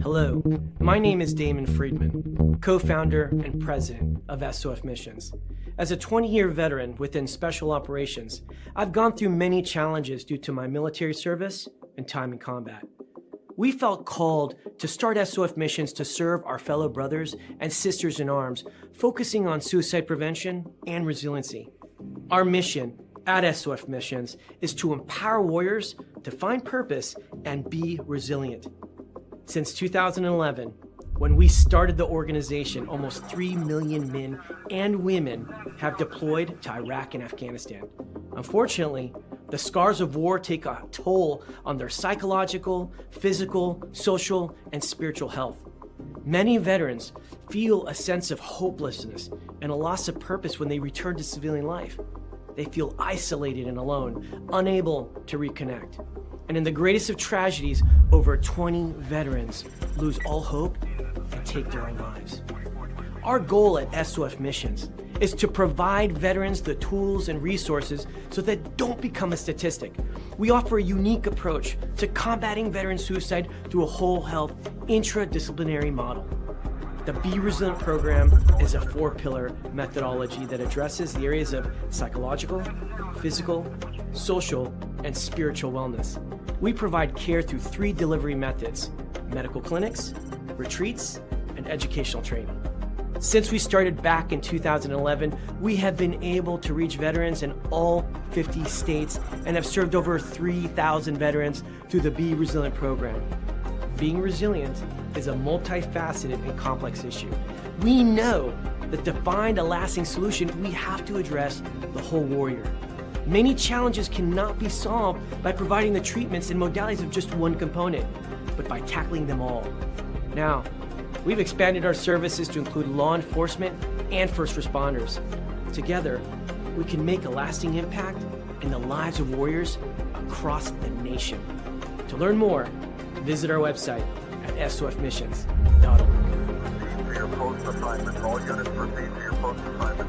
Hello, my name is Damon Friedman, co-founder and president of SOF Missions. As a 20-year veteran within Special Operations, I've gone through many challenges due to my military service and time in combat. We felt called to start SOF Missions to serve our fellow brothers and sisters in arms, focusing on suicide prevention and resiliency. Our mission at SOF Missions is to empower warriors to find purpose and be resilient. Since 2011, when we started the organization, almost 3 million men and women have deployed to Iraq and Afghanistan. Unfortunately, the scars of war take a toll on their psychological, physical, social, and spiritual health. Many veterans feel a sense of hopelessness and a loss of purpose when they return to civilian life. They feel isolated and alone, unable to reconnect. And in the greatest of tragedies, over 20 veterans lose all hope and take their own lives. Our goal at SOF Missions is to provide veterans the tools and resources so that they don't become a statistic. We offer a unique approach to combating veteran suicide through a whole health intradisciplinary model. The Be Resilient program is a 4-pillar methodology that addresses the areas of psychological, physical, social, and spiritual wellness. We provide care through 3 delivery methods: medical clinics, retreats, and educational training. Since we started back in 2011, we have been able to reach veterans in all 50 states and have served over 3,000 veterans through the Be Resilient program. Being resilient is a multifaceted and complex issue. We know that to find a lasting solution, we have to address the whole warrior. Many challenges cannot be solved by providing the treatments and modalities of just one component, but by tackling them all. Now, we've expanded our services to include law enforcement and first responders. Together, we can make a lasting impact in the lives of warriors across the nation. To learn more, visit our website at sofmissions.org. Proceed to your post assignment. All units proceed to your post assignment.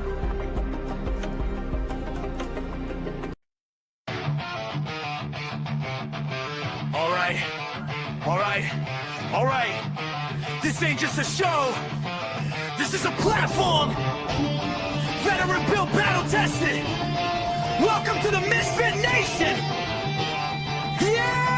All right. This ain't just a show. This is a platform. Veteran built, battle tested. Welcome to the MisFitNation. Yeah!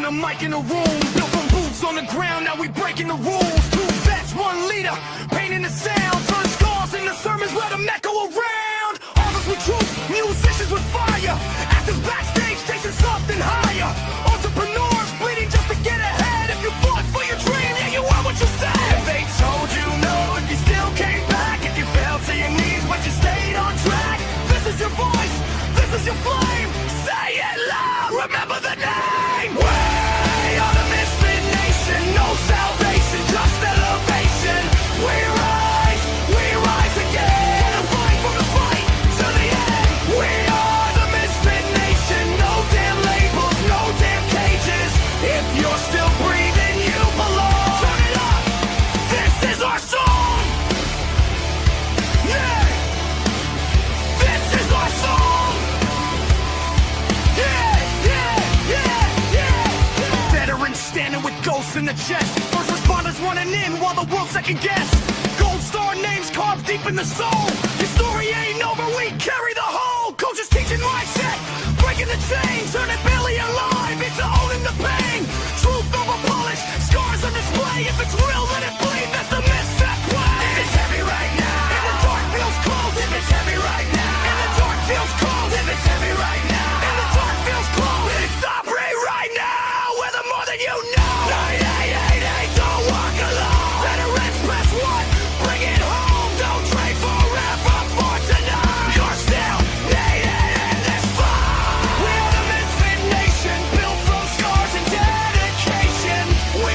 Mic in the room, built from boots on the ground, now we breaking the rules. 2 vets, 1 leader, painting the sound, turn scars into sermons, let them echo around. Authors with truth, musicians with fire, actors backstage chasing something higher. Entrepreneurs bleeding just to get ahead. If you fought for your dream, yeah, you are what you said. If they told you no, if you still came back, if you fell to your knees but you stayed on track, this is your voice, this is your flame. Say it loud, remember the name. No salvation, just elevation. We rise again. From the fight to the end. We are the MisFitNation. No damn labels, no damn cages. If you're still breathing, you belong. Turn it up. This is our song. Yeah. This is our song. Yeah. Veterans standing with ghosts in the chest. First responders running in while the world second guess. Gold star names carved deep in the soul. Your story ain't over, we carry the whole. Coaches teaching mindset, breaking the chain, turning barely alive into owning the pain. Truth over polish, scars on display. If it's real, let it bleed. That's the misfit play. If it's heavy right now, and the dark feels cold. If it's heavy right now, and the dark feels cold. If it's heavy right now, and the dark feels cold. It's stop right now. We're the more than you know. 988, don't walk alone. Veterans press 1, bring it home. Don't trade forever for tonight. You're still needed in this fight. We are the MisFitNation, built from scars and dedication. We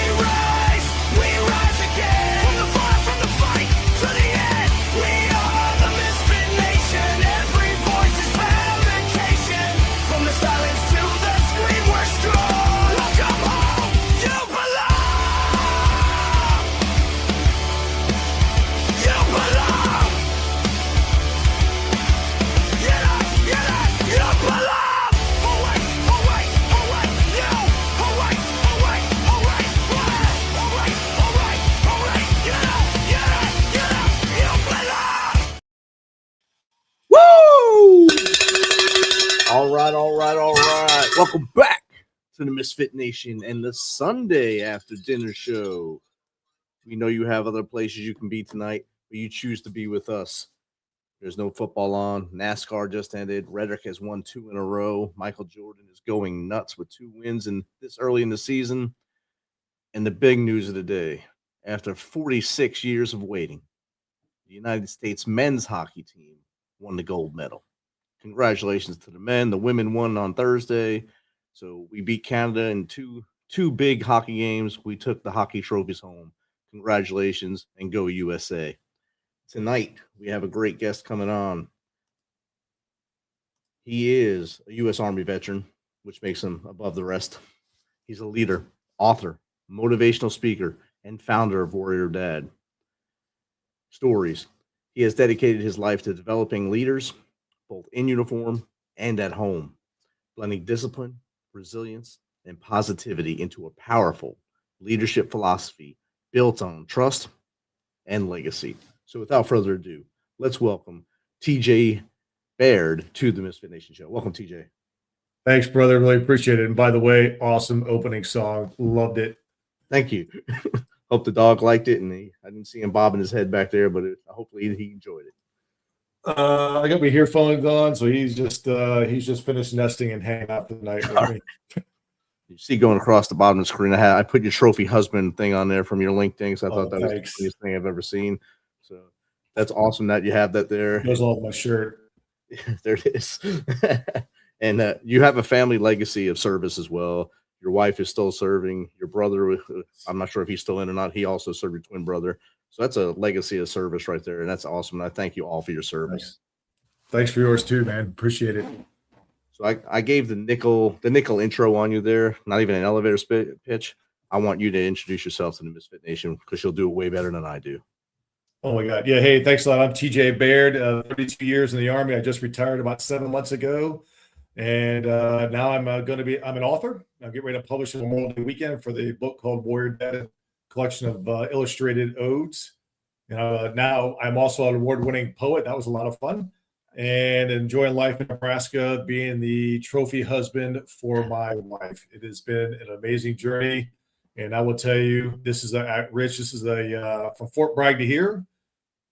Welcome back to the Misfit Nation and the Sunday after dinner show. We know you have other places you can be tonight, but you choose to be with us. There's no football on. NASCAR just ended. Reddick has won 2 in a row. Michael Jordan is going nuts with 2 wins in this early in the season. And the big news of the day, after 46 years of waiting, the United States men's hockey team won the gold medal. Congratulations to the men. The women won on Thursday. So we beat Canada in two big hockey games. We took the hockey trophies home. Congratulations and go USA. Tonight, we have a great guest coming on. He is a U.S. Army veteran, which makes him above the rest. He's a leader, author, motivational speaker, and founder of Warrior Dad Stories. He has dedicated his life to developing leaders, both in uniform and at home, blending discipline, resilience, and positivity into a powerful leadership philosophy built on trust and legacy. So without further ado, let's welcome TJ Baird to the Misfit Nation show. Welcome, TJ. Thanks, brother. Really appreciate it. And by the way, awesome opening song. Loved it. Thank you. Hope the dog liked it, and I didn't see him bobbing his head back there, but hopefully he enjoyed it. I got my earphones on, so he's just finished nesting and hanging out for the night with me. You see going across the bottom of the screen, I put your trophy husband thing on there from your LinkedIn, so I thought that was the funniest thing I've ever seen. So that's awesome that you have that there. Goes off my shirt. There it is. And you have a family legacy of service as well. Your wife is still serving. Your brother, I'm not sure if he's still in or not. He also served your twin brother. So that's a legacy of service right there, and that's awesome. And I thank you all for your service. Thanks for yours too, man. Appreciate it. So I gave the nickel intro on you there, not even an elevator pitch. I want you to introduce yourself to the Misfit Nation because you'll do it way better than I do. Oh my God. Yeah. Hey, thanks a lot. I'm TJ Baird, 32 years in the Army. I just retired about 7 months ago. And now I'm an author. I'm getting ready to publish a Memorial Day weekend for the book called Warrior Dad, collection of illustrated odes. And now I'm also an award-winning poet. That was a lot of fun. And enjoying life in Nebraska, being the trophy husband for my wife. It has been an amazing journey. And I will tell you, this is Rich, from Fort Bragg to here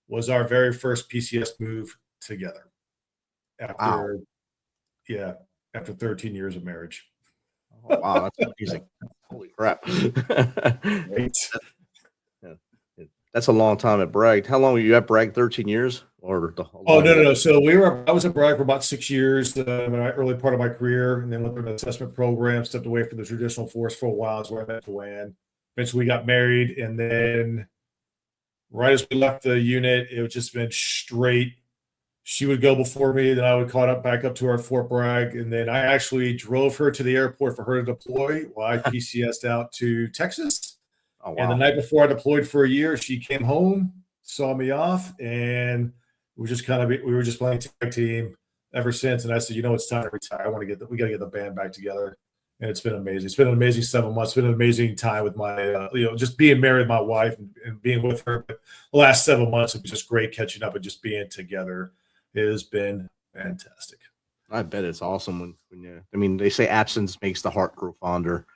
was our very first PCS move together. After 13 years of marriage. Oh, wow, that's amazing. Holy crap. That's a long time at Bragg. How long were you at Bragg? 13 years? Or the whole No. So I was at Bragg for about 6 years in my early part of my career, and then went through an assessment program, stepped away from the traditional force for a while. That's where I met Joanne. Eventually we got married, and then right as we left the unit, it was just been straight. She would go before me, then I would back up to her at Fort Bragg, and then I actually drove her to the airport for her to deploy while I PCS'd out to Texas. Oh, wow. And the night before I deployed for a year, she came home, saw me off, and we were just playing tag team ever since. And I said, it's time to retire. We got to get the band back together. And it's been amazing. It's been an amazing 7 months. It's been an amazing time with my, just being married, my wife, and being with her. But the last 7 months, it was just great catching up and just being together. It has been fantastic. I bet it's awesome when they say absence makes the heart grow fonder.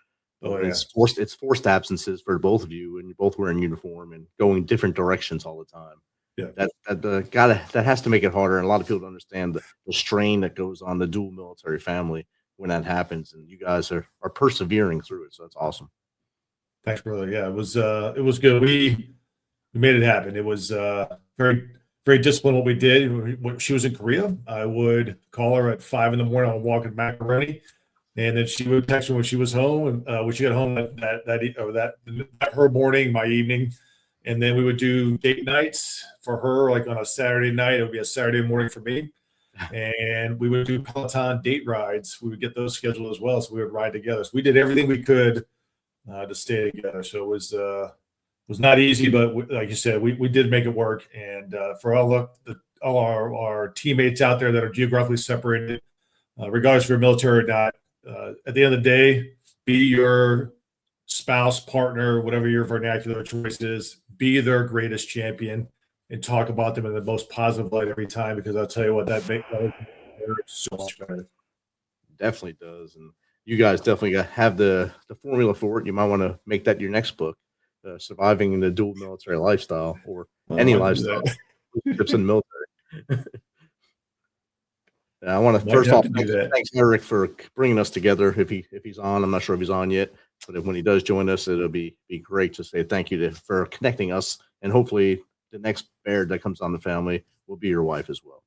Oh, yeah. It's forced absences for both of you, and you're both wearing uniform and going different directions all the time. Yeah, that has to make it harder, and a lot of people don't understand the strain that goes on the dual military family when that happens, and you guys are persevering through it. So that's awesome. Thanks, brother. Yeah, it was good. We made it happen. It was very, very disciplined what we did. When she was in Korea, I would call her at 5 a.m. on walking macaroni, and then she would text me when she was home, and when she got home that her morning, my evening, and then we would do date nights for her, like on a Saturday night. It would be a Saturday morning for me, and we would do Peloton date rides. We would get those scheduled as well, so we would ride together. So we did everything we could to stay together. So it was not easy, but like you said, we did make it work. And for all our teammates out there that are geographically separated, regardless if you're military or not, at the end of the day, be your spouse, partner, whatever your vernacular choice is, be their greatest champion and talk about them in the most positive light every time, because I'll tell you what, that makes it so much better. Definitely does. And you guys definitely have the formula for it. You might want to make that your next book, Surviving the Dual Military Lifestyle, or any I do lifestyle, that. relationships in the military. I want to Might first have off to do that. thanks Eric for bringing us together. If he's on, I'm not sure if he's on yet, but when he does join us, it'll be great to say thank you for connecting us, and hopefully the next Baird that comes on the family will be your wife as well.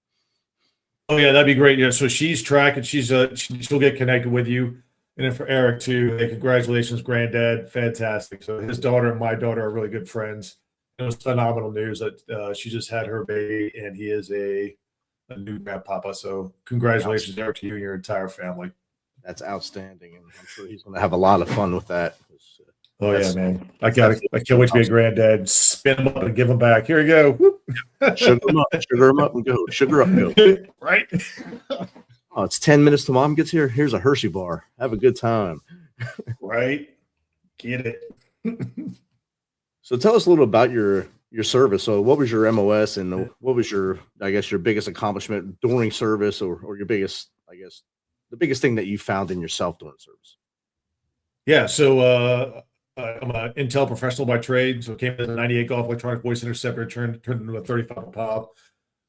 Oh yeah, that'd be great. Yeah, so she's tracking. She'll get connected with you, and then for Eric too. Hey, congratulations, granddad, fantastic. So his daughter and my daughter are really good friends. It was phenomenal news that she just had her baby, and he is a new grandpapa. So congratulations, Eric, to you and your entire family. That's outstanding, and I'm sure he's going to have a lot of fun with that. Oh yeah, man! I can't wait to be a granddad. Spin them up and give them back. Here you go. Whoop. Sugar them up, and go. Sugar up, go. Right. Oh, it's 10 minutes till mom gets here. Here's a Hershey bar. Have a good time. Right. Get it. So tell us a little about your service. So what was your MOS, and what was your biggest accomplishment during service, or your biggest, the biggest thing that you found in yourself during service? Yeah. So I'm an Intel professional by trade. So came in the 98 Golf electronic voice interceptor, turned into a 35 pop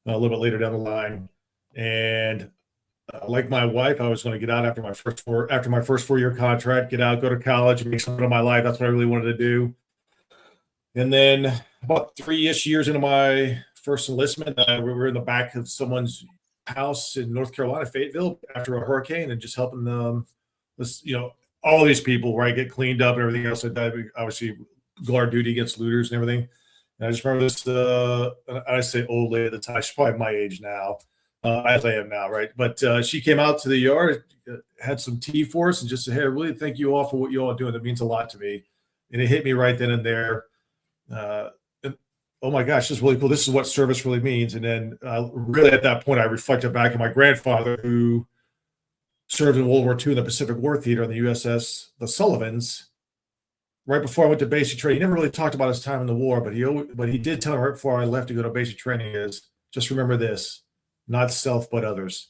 a little bit later down the line. And like my wife, I was going to get out after my first 4-year contract, get out, go to college, make something of my life. That's what I really wanted to do. And then about 3-ish years into my first enlistment, we were in the back of someone's house in North Carolina, Fayetteville, after a hurricane, and just helping them, all these people, right, get cleaned up and everything else. I obviously guard duty against looters and everything. And I just remember this, I say old lady at the time, she's probably my age now, as I am now, right? But she came out to the yard, had some tea for us, and just said, hey, I really thank you all for what you all are doing. That means a lot to me. And it hit me right then and there. And, oh my gosh, this is really cool. This is what service really means. And then really at that point, I reflected back on my grandfather, who served in World War II in the Pacific War Theater on the USS the Sullivans. Right before I went to basic training, he never really talked about his time in the war, but he did tell me right before I left to go to basic training is just remember this: not self, but others.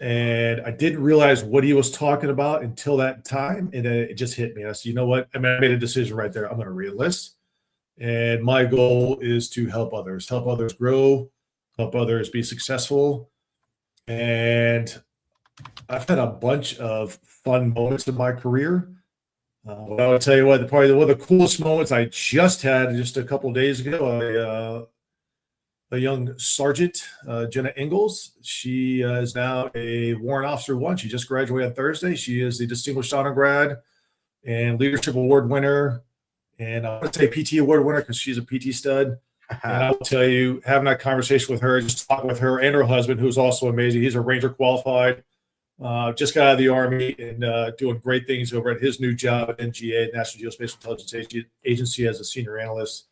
And I didn't realize what he was talking about until that time, and then it just hit me. I said, you know what? I made a decision right there. I'm going to re-enlist, and my goal is to help others grow, help others be successful, and I've had a bunch of fun moments in my career. But I would tell you what, probably one of the coolest moments I just had just a couple of days ago. A young sergeant, Jenna Ingalls. She is now a Warrant Officer 1. She just graduated on Thursday. She is the Distinguished Honor Grad and Leadership Award winner. And I want to say PT Award winner because she's a PT stud. And I'll tell you, having that conversation with her, just talking with her and her husband, who's also amazing. He's a Ranger qualified. Just got out of the Army and doing great things over at his new job at NGA, National Geospatial Intelligence Agency, as a senior analyst.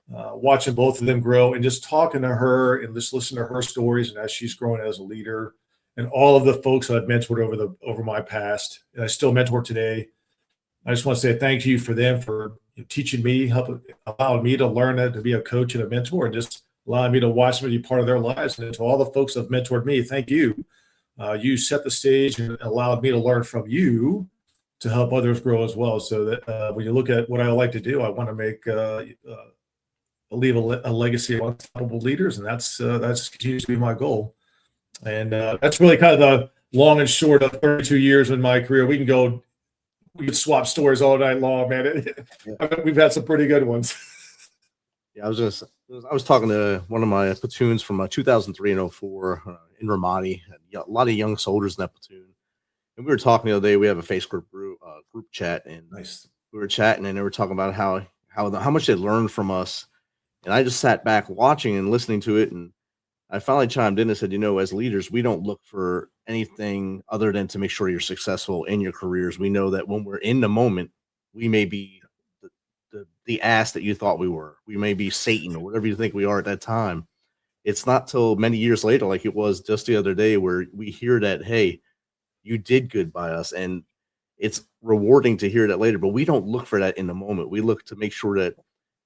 Watching both of them grow and just talking to her and just listening to her stories and as she's growing as a leader, and all of the folks that I've mentored over my past, and I still mentor today. I just want to say thank you for them for teaching me, allowing me to learn to be a coach and a mentor, and just allowing me to watch them be part of their lives. And to all the folks that have mentored me, thank you. You set the stage and allowed me to learn from you to help others grow as well. So that when you look at what I like to do, I want to leave a legacy of unstoppable leaders, and that's continues to be my goal. And that's really kind of the long and short of 32 years in my career. We could swap stories all night long, man. We've had some pretty good ones. Yeah, I was talking to one of my platoons from 2003 and 04 in Ramadi. A lot of young soldiers in that platoon, and we were talking the other day. We have a Facebook group chat, and Nice. We were chatting, and they were talking about how much they learned from us. And I just sat back watching and listening to it, and I finally chimed in and said, as leaders, we don't look for anything other than to make sure you're successful in your careers. We know that when we're in the moment, we may be the ass that you thought we were. We may be Satan or whatever you think we are at that time. It's not till many years later, like it was just the other day, where we hear that, hey, you did good by us. And it's rewarding to hear that later, but we don't look for that in the moment. We look to make sure that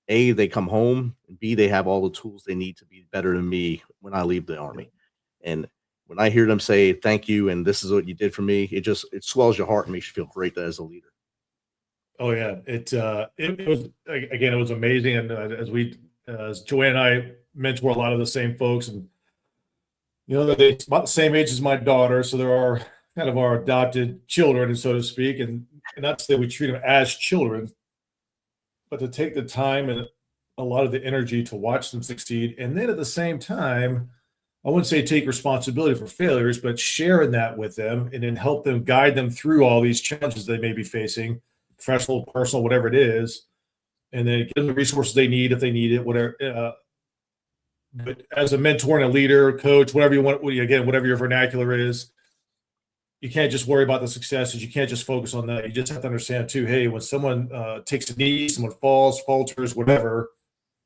A, they come home, and B, they have all the tools they need to be better than me when I leave the Army. And when I hear them say thank you and this is what you did for me, it swells your heart and makes you feel great as a leader. Oh yeah, it was, again, it was amazing, and as Joanne and I mentor a lot of the same folks, and they're about the same age as my daughter, so there are kind of our adopted children, so to speak, and not to say we treat them as children, but to take the time and a lot of the energy to watch them succeed, and then at the same time, I wouldn't say take responsibility for failures, but sharing that with them and then help them guide them through all these challenges they may be facing, professional, personal, whatever it is, and then give them the resources they need if they need it, whatever. But as a mentor and a leader, coach, whatever you want, again, whatever your vernacular is, you can't just worry about the successes. You can't just focus on that. You just have to understand too, hey, when someone takes a knee, someone falls, falters, whatever,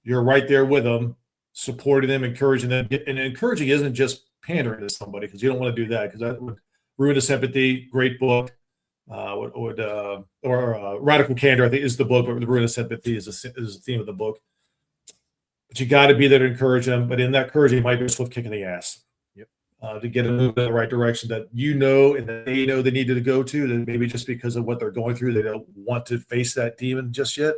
you're right there with them, supporting them, encouraging them. And encouraging isn't just pandering to somebody, because you don't want to do that, because that would ruin the sympathy. Great book. Radical Candor, I think, is the book, but the ruin of sympathy is the theme of the book. But you got to be there to encourage them. But in that encouraging, you might be a swift kick in the ass. To get them moving in the right direction that and that they know they needed to go to. Then maybe just because of what they're going through, they don't want to face that demon just yet.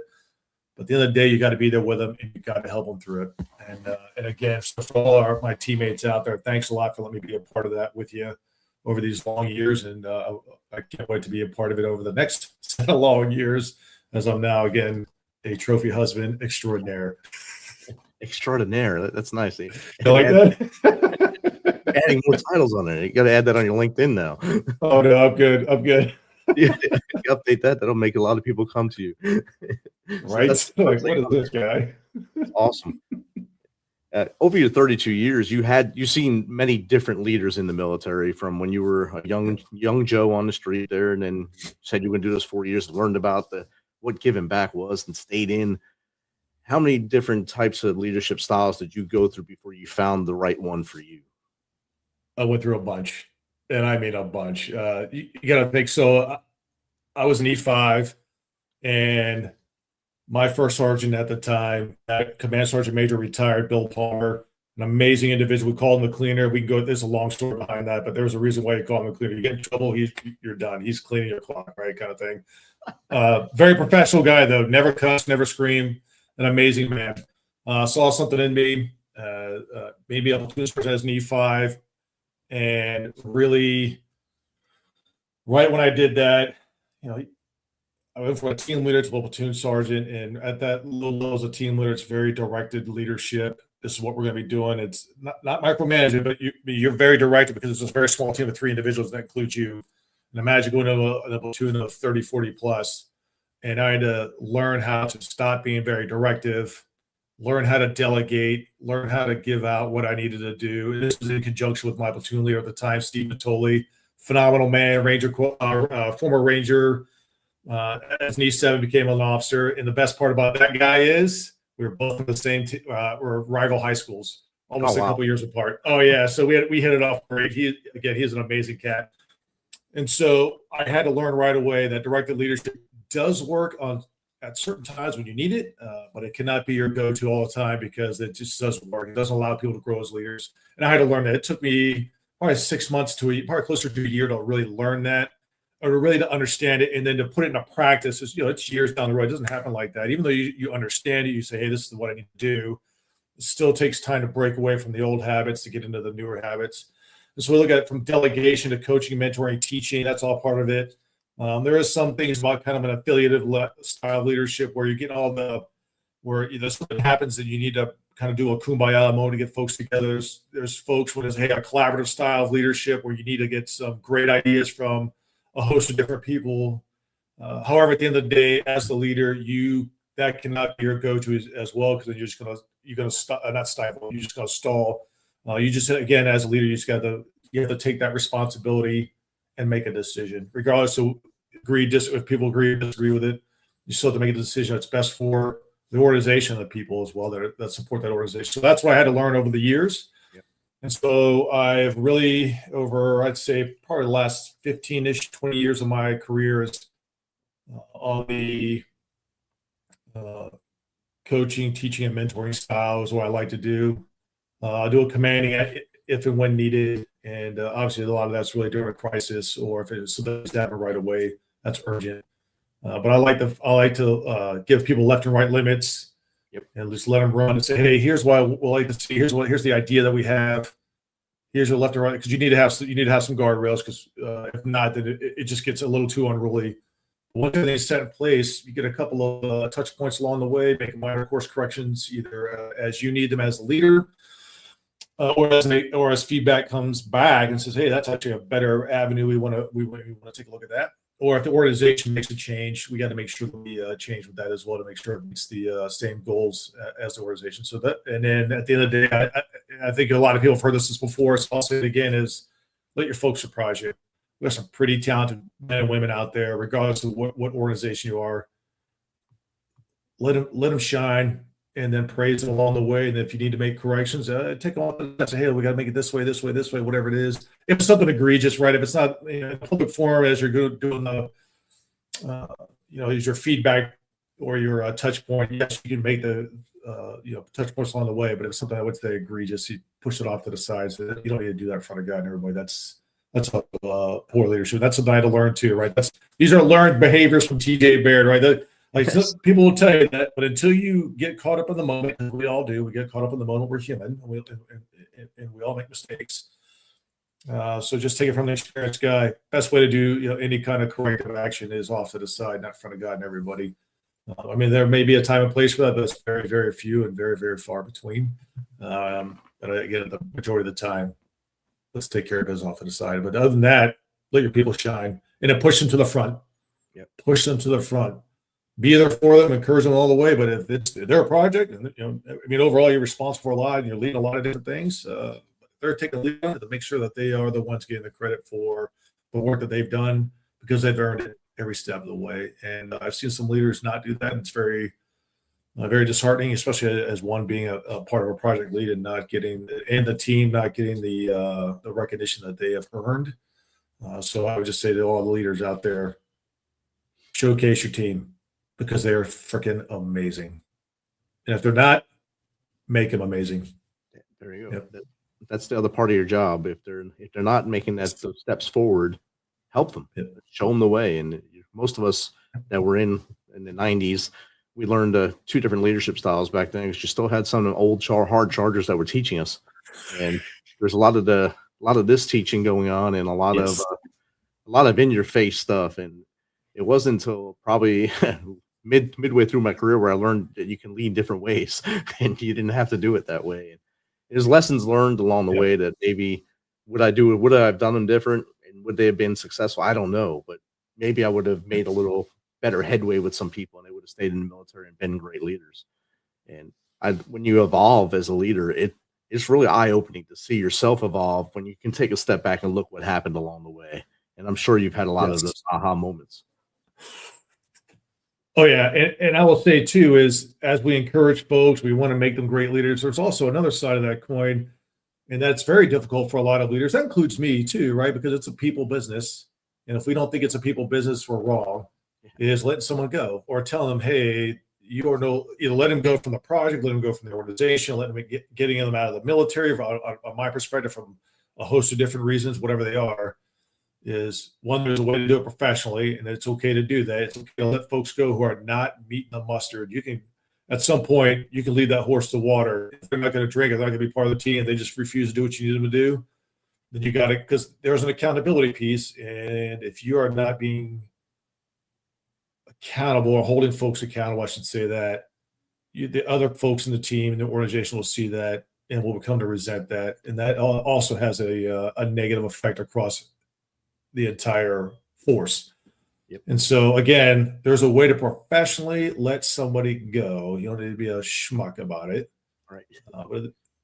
But at the end of the day, you got to be there with them, and you got to help them through it. And again, so for all my teammates out there, thanks a lot for letting me be a part of that with you over these long years. And I can't wait to be a part of it over the next set of long years, as I'm now, again, a trophy husband extraordinaire. Extraordinaire. That's nice. You like that? Adding more titles on there. You got to add that on your LinkedIn now. Oh, no, I'm good. Yeah, you update that. That'll make a lot of people come to you. Right? So like, what is this guy? Awesome. Over your 32 years, you've seen many different leaders in the military, from when you were a young Joe on the street there, and then said you were going to do those 4 years, learned about what giving back was, and stayed in. How many different types of leadership styles did you go through before you found the right one for you? I went through a bunch, and I mean a bunch. You got to think. So I was an E5, and my first sergeant at the time, Command Sergeant Major retired, Bill Palmer, an amazing individual. We called him the cleaner. We can go, there's a long story behind that, but there was a reason why you call him the cleaner. You get in trouble, you're done. He's cleaning your clock, right, kind of thing. Very professional guy, though. Never cussed, never screamed. An amazing man. Saw something in me. Maybe a platoon sergeant as an E5. And really, right when I did that, I went from a team leader to a platoon sergeant, and at that level as a team leader, it's very directed leadership. This is what we're going to be doing. It's not micromanaging, but you're very directed, because it's a very small team of 3 individuals that includes you. And imagine going to a platoon of 30, 40 plus, and I had to learn how to stop being very directive, learn how to delegate, learn how to give out what I needed to do. And this was in conjunction with my platoon leader at the time, Steve Matoli, phenomenal man, former Ranger. As an E7, became an officer. And the best part about that guy is we were both in the same we're rival high schools, almost a couple years apart. Oh yeah, so we hit it off great. He's an amazing cat. And so I had to learn right away that directed leadership does work at certain times when you need it, but it cannot be your go-to all the time, because it just doesn't work. It doesn't allow people to grow as leaders. And I had to learn that. It took me probably 6 months probably closer to a year to really learn that, or really to understand it, and then to put it into practice. It's years down the road. It doesn't happen like that. Even though you understand it, you say, hey, this is what I need to do. It still takes time to break away from the old habits to get into the newer habits. And so we look at it from delegation to coaching, mentoring, teaching. That's all part of it. There is some things about kind of an affiliative style of leadership where you get where something happens and you need to kind of do a kumbaya moment to get folks together. There's folks where there's a collaborative style of leadership where you need to get some great ideas from a host of different people. However, at the end of the day, as the leader, that cannot be your go-to as well, because then you're gonna not stifle. You're just gonna stall. You just, again, as a leader, you have to take that responsibility and make a decision, regardless of if people agree or disagree with it. You still have to make a decision that's best for the organization and the people as well that support that organization. So that's what I had to learn over the years. Yep. And so I've really, over, I'd say, probably the last 15-ish, 20 years of my career is on the coaching, teaching, and mentoring style is what I like to do. I'll do a commanding if and when needed. And obviously, a lot of that's really during a crisis, or if it's something that's happening right away, that's urgent. But I like to give people left and right limits, and just let them run and say, hey, here's what we'll like to see. Here's the idea that we have. Here's your left and right, because you need to have some guardrails, because if not, then it just gets a little too unruly. Once everything's set in place, you get a couple of touch points along the way, make minor course corrections, either as you need them as a leader, or as feedback comes back and says, hey, that's actually a better avenue. We want to take a look at that. Or if the organization makes a change, we got to make sure that we change with that as well, to make sure it meets the same goals as the organization. So that, and then at the end of the day, I think a lot of people have heard this before, so I'll say it again, is let your folks surprise you. We have some pretty talented men and women out there, regardless of what organization you are. Let them shine, and then praise them along the way. And if you need to make corrections, take them on and say, hey, we got to make it this way, whatever it is. If it's something egregious, right? If it's not in a public forum as you're doing the, is your feedback or your touch point, yes, you can make the, touch points along the way. But if it's something I would say egregious, you push it off to the side. So you don't need to do that in front of God and everybody. That's poor leadership. That's something I had to learn too, right? These are learned behaviors from TJ Baird, right? Yes. People will tell you that, but until you get caught up in the moment, and we all do, we get caught up in the moment. We're human, and we all make mistakes. So just take it from the experienced guy. Best way to do any kind of corrective action is off to the side, not in front of God and everybody. There may be a time and place for that, but it's very, very few and very, very far between. But again, the majority of the time, let's take care of business off to the side. But other than that, let your people shine, and then push them to the front. Yep. Push them to the front. Be there for them, encourage them all the way. But if they're a project, and overall you're responsible for a lot, and you're leading a lot of different things. They're taking the lead on it to make sure that they are the ones getting the credit for the work that they've done, because they've earned it every step of the way. And I've seen some leaders not do that, and it's very, very disheartening, especially as one being a part of a project lead and the team not getting the recognition that they have earned. So I would just say to all the leaders out there, showcase your team, because they are freaking amazing. And if they're not, make them amazing. There you go. Yep. That's the other part of your job. If they're not making those steps forward, help them. Yep. Show them the way. And most of us that were in the 90s, we learned two different leadership styles back then, because you still had some old hard chargers that were teaching us. And there's a lot of this teaching going on, and a lot of in your face stuff. And it wasn't until probably midway through my career where I learned that you can lead different ways, and you didn't have to do it that way. And there's lessons learned along the way that maybe would I have done them different, and would they have been successful? I don't know, but maybe I would have made a little better headway with some people, and they would have stayed in the military and been great leaders. And when you evolve as a leader, it's really eye-opening to see yourself evolve when you can take a step back and look what happened along the way. And I'm sure you've had a lot of those aha moments. Oh, yeah. And I will say, too, is as we encourage folks, we want to make them great leaders. There's also another side of that coin, and that's very difficult for a lot of leaders. That includes me, too, right? Because it's a people business. And if we don't think it's a people business, we're wrong. It is letting someone go, or telling them, hey, either let them go from the project, let them go from the organization, let them getting them out of the military, on my perspective, from a host of different reasons, whatever they are. Is one, there's a way to do it professionally, and it's okay to do that. It's okay to let folks go who are not meeting the mustard. You can, at some point, you can lead that horse to water. If they're not going to drink, if they're not going to be part of the team, and they just refuse to do what you need them to do, then you got to, because there's an accountability piece. And if you are not being accountable, or holding folks accountable, I should say that, the other folks in the team and the organization will see that and will become to resent that. And that also has a negative effect across the entire force. Yep. And so again, there's a way to professionally let somebody go. You don't need to be a schmuck about it. Right.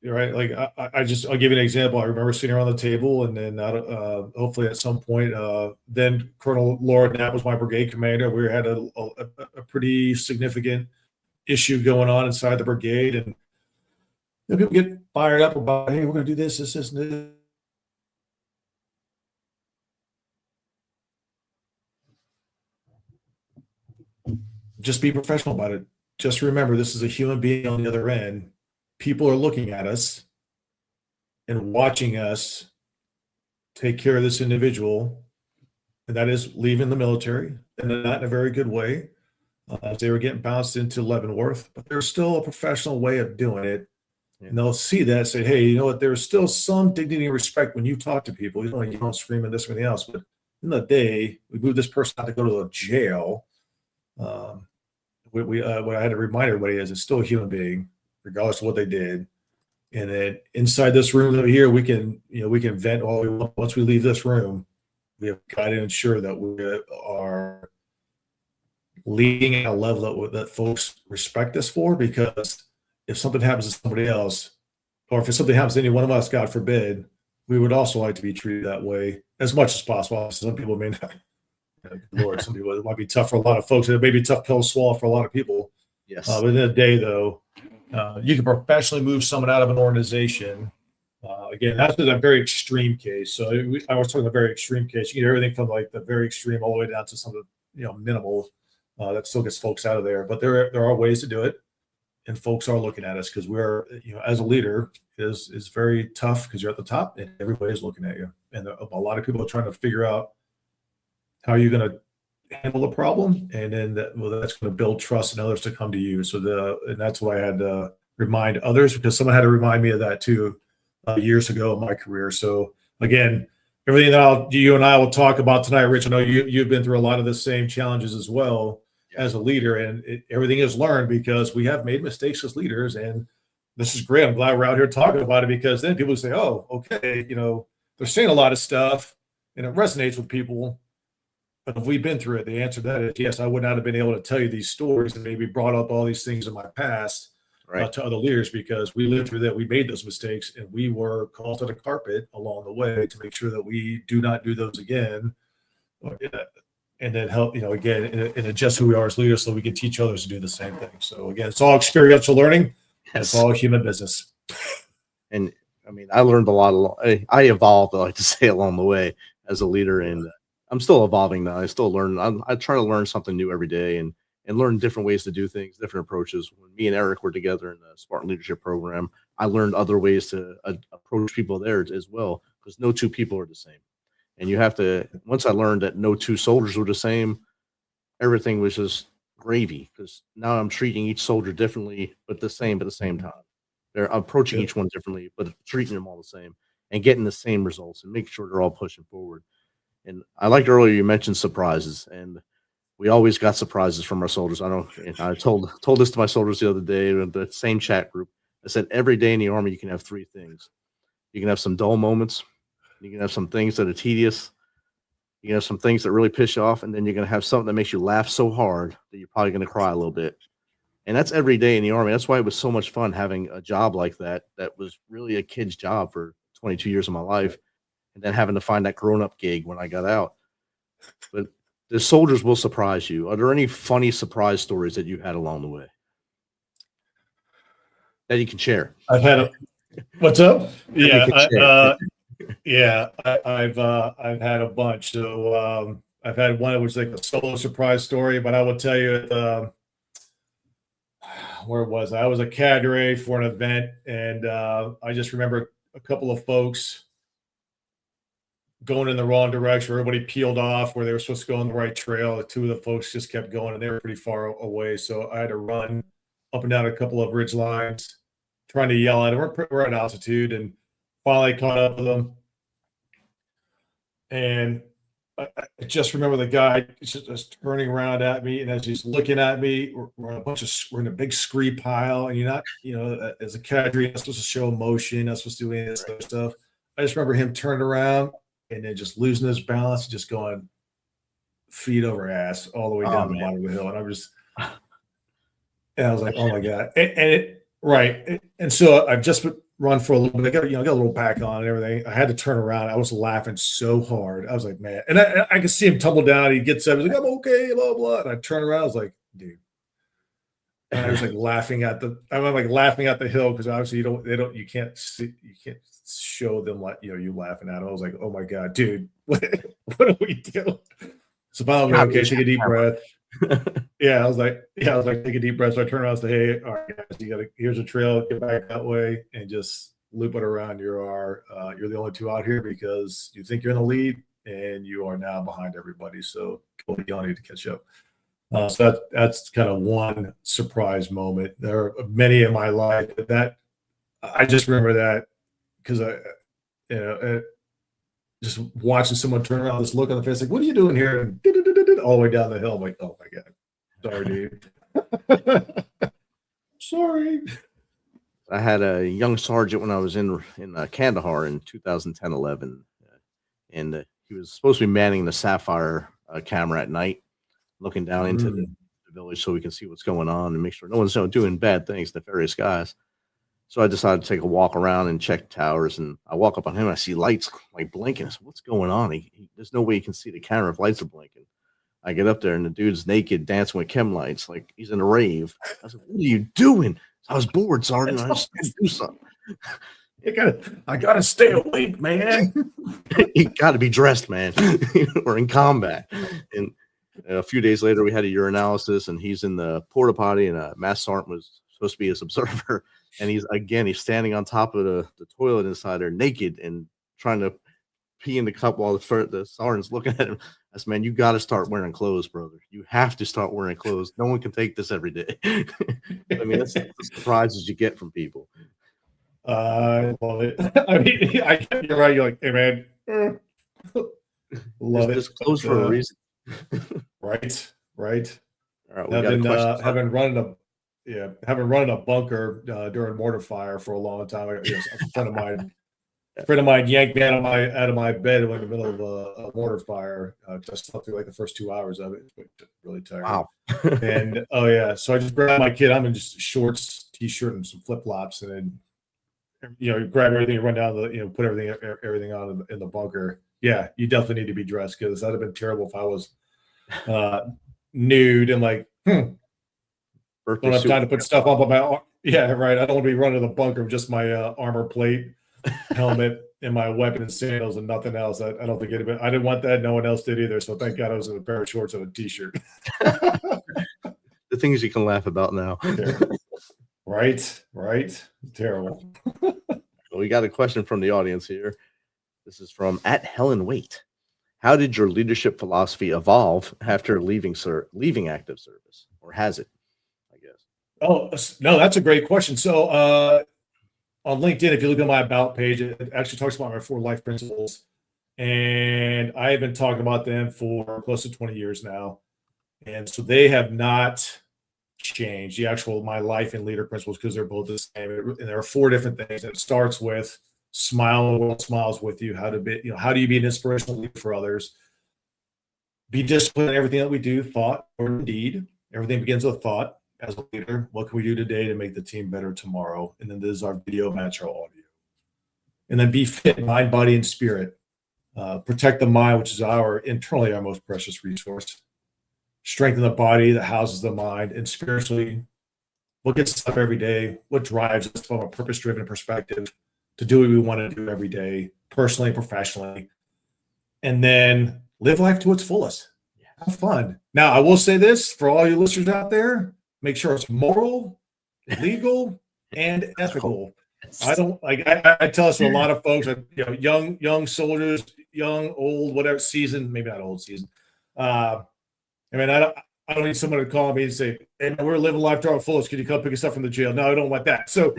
Right. Like I'll give you an example. I remember sitting around the table, and then hopefully at some point, then Colonel Laura Knapp was my brigade commander. We had a pretty significant issue going on inside the brigade, and people get fired up about, hey, we're going to do this, and this. Just be professional about it. Just remember, this is a human being on the other end. People are looking at us and watching us take care of this individual, and that is leaving the military, and not in a very good way. They were getting bounced into Leavenworth, but there's still a professional way of doing it. Yeah. And they'll see that, say, hey, you know what? There's still some dignity and respect when you talk to people. You don't scream and this or anything else. But in the day, we moved this person out to go to a jail. What I had to remind everybody is it's still a human being, regardless of what they did. And then inside this room over here, we can vent all we want. Once we leave this room, we have got to ensure that we are leading at a level that folks respect us for, because if something happens to somebody else, or if something happens to any one of us, God forbid, we would also like to be treated that way as much as possible. Some people may not. Lord, some people, it might be tough for a lot of folks. It may be a tough pill to swallow for a lot of people. Yes. But in the day, though, you can professionally move someone out of an organization. Again, that's a very extreme case. So I was talking about a very extreme case. You get everything from like the very extreme all the way down to some of the minimal. That still gets folks out of there. But there are ways to do it, and folks are looking at us because we're, as a leader, is very tough because you're at the top and everybody is looking at you. And a lot of people are trying to figure out how you're going to handle the problem, and then that's going to build trust in others to come to you. And that's why I had to remind others, because someone had to remind me of that too years ago in my career. So again, everything that you and I will talk about tonight, Rich, I know you've been through a lot of the same challenges as well as a leader, and everything is learned because we have made mistakes as leaders, and this is great. I'm glad we're out here talking about it, because then people say, oh, okay, they're saying a lot of stuff and it resonates with people. But if we've been through it, the answer to that is yes. I would not have been able to tell you these stories and maybe brought up all these things in my past to other leaders, because we lived through that. We made those mistakes, and we were called to the carpet along the way to make sure that we do not do those again. And then help, again, and adjust who we are as leaders so we can teach others to do the same thing. So again, it's all experiential learning. It's all human business. And I mean, I learned a lot. I evolved, I like to say, along the way as a leader, and I'm still evolving now. I still learn. I try to learn something new every day, and learn different ways to do things, different approaches. When me and Eric were together in the Spartan Leadership Program, I learned other ways to approach people there as well, because no two people are the same. And you have to, once I learned that no two soldiers were the same, everything was just gravy, because now I'm treating each soldier differently, but the same at the same time. They're approaching each one differently, but treating them all the same and getting the same results and making sure they're all pushing forward. And I liked earlier you mentioned surprises, and we always got surprises from our soldiers. I told this to my soldiers the other day in the same chat group. I said, every day in the Army, you can have three things. You can have some dull moments. You can have some things that are tedious. You can have some things that really piss you off, and then you're going to have something that makes you laugh so hard that you're probably going to cry a little bit. And that's every day in the Army. That's why it was so much fun having a job like that. That was really a kid's job for 22 years of my life, and then having to find that grown-up gig when I got out. But the soldiers will surprise you. Are there any funny surprise stories that you had along the way that you can share? I've had what's up? Yeah. I've had a bunch. So I've had one that was like a solo surprise story, but I will tell you, where was I? I was a cadre for an event, and I just remember a couple of folks going in the wrong direction. Everybody peeled off where they were supposed to go on the right trail. The two of the folks just kept going, and they were pretty far away. So I had to run up and down a couple of ridge lines, trying to yell at them. We're at altitude, and finally caught up with them. And I just remember the guy just turning around at me, and as he's looking at me, we're in a big scree pile, and you're not, as a cadre, you're not supposed to show emotion, not supposed to do any of this other stuff. I just remember him turning around and then just losing his balance, just going feet over ass all the way down the bottom of the hill. And I was like, oh my God. And so I've just run for a little bit. I got a little pack on and everything. I had to turn around. I was laughing so hard. I was like, man. And I could see him tumble down. He gets up. He's like, I'm okay, blah, blah. And I turn around. I was like, dude. And I was like laughing at the hill, because obviously you can't show them like, you laughing at it. I was like, oh my God, dude, what are we doing? So finally, okay, take a deep breath. I was like, take a deep breath. So I turned around and said, hey, all right, guys, here's a trail, get back that way. And just loop it around. You're the only two out here because you think you're in the lead and you are now behind everybody. So y'all need to catch up. So that's kind of one surprise moment. There are many in my life that I just remember that because just watching someone turn around, this look on the face, like, what are you doing here? And all the way down the hill. I'm like, oh my God. Sorry, dude. Sorry. I had a young sergeant when I was in Kandahar in 2010-11, and he was supposed to be manning the Sapphire camera at night, looking down into the village so we can see what's going on and make sure no one's doing bad things, nefarious guys. So I decided to take a walk around and check towers, and I walk up on him, and I see lights like blinking. I said, what's going on? There's no way you can see the camera if lights are blinking. I get up there, and the dude's naked dancing with chem lights like he's in a rave. I said, what are you doing? I was bored, Sergeant. I just had to do something. I gotta stay awake, man. You got to be dressed, man. We're in combat. And a few days later, we had a urinalysis, and he's in the porta potty, and Mass Sergeant was supposed to be his observer. And he's standing on top of the toilet inside there, naked, and trying to pee in the cup while the sergeant's looking at him. I said, man, you got to start wearing clothes, brother. You have to start wearing clothes. No one can take this every day. I mean, that's the surprises you get from people. I love it. I mean, you're right. You're like, hey, man, love it. Just clothes for a reason. Right. All right, having run a bunker during mortar fire for a long time. A friend of mine yanked me out of my bed in the middle of a mortar fire. Just slept through like the first 2 hours of it. Really tired. Wow. And so I just grabbed my kid. I'm in just shorts, t-shirt, and some flip flops, and then you grab everything, you run down put everything on in the bunker. Yeah, you definitely need to be dressed because that'd have been terrible if I was nude and like. Don't have time to put stuff up on my arm. Yeah, right. I don't want to be running the bunker with just my armor plate, helmet, and my weapon and sandals and nothing else. I don't think anybody. I didn't want that. No one else did either. So thank God I was in a pair of shorts and a t-shirt. The things you can laugh about now. Right. Terrible. Well, we got a question from the audience here. This is from @HelenWait. How did your leadership philosophy evolve after leaving active service, or has it? Oh, no, that's a great question. So on LinkedIn, if you look at my About page, it actually talks about my 4 life principles. And I have been talking about them for close to 20 years now. And so they have not changed, my life and leader principles, because they're both the same. And there are 4 different things. It starts with smile, the world smiles with you. How do you be an inspirational leader for others? Be disciplined in everything that we do, thought or deed. Everything begins with thought. As a leader, what can we do today to make the team better tomorrow? And then this is our video match our audio. And then be fit, mind, body, and spirit. Protect the mind, which is internally our most precious resource. Strengthen the body that houses the mind. And spiritually, what gets us up every day? What drives us from a purpose-driven perspective to do what we want to do every day, personally and professionally? And then live life to its fullest. Have fun. Now, I will say this for all you listeners out there. Make sure it's moral, legal, and ethical. I tell this to a lot of folks, young soldiers, young, old, whatever, seasoned, maybe not old, seasoned. I don't need someone to call me and say, hey, we're living life to our fullest. Can you come pick us up from the jail? No, I don't want that. So,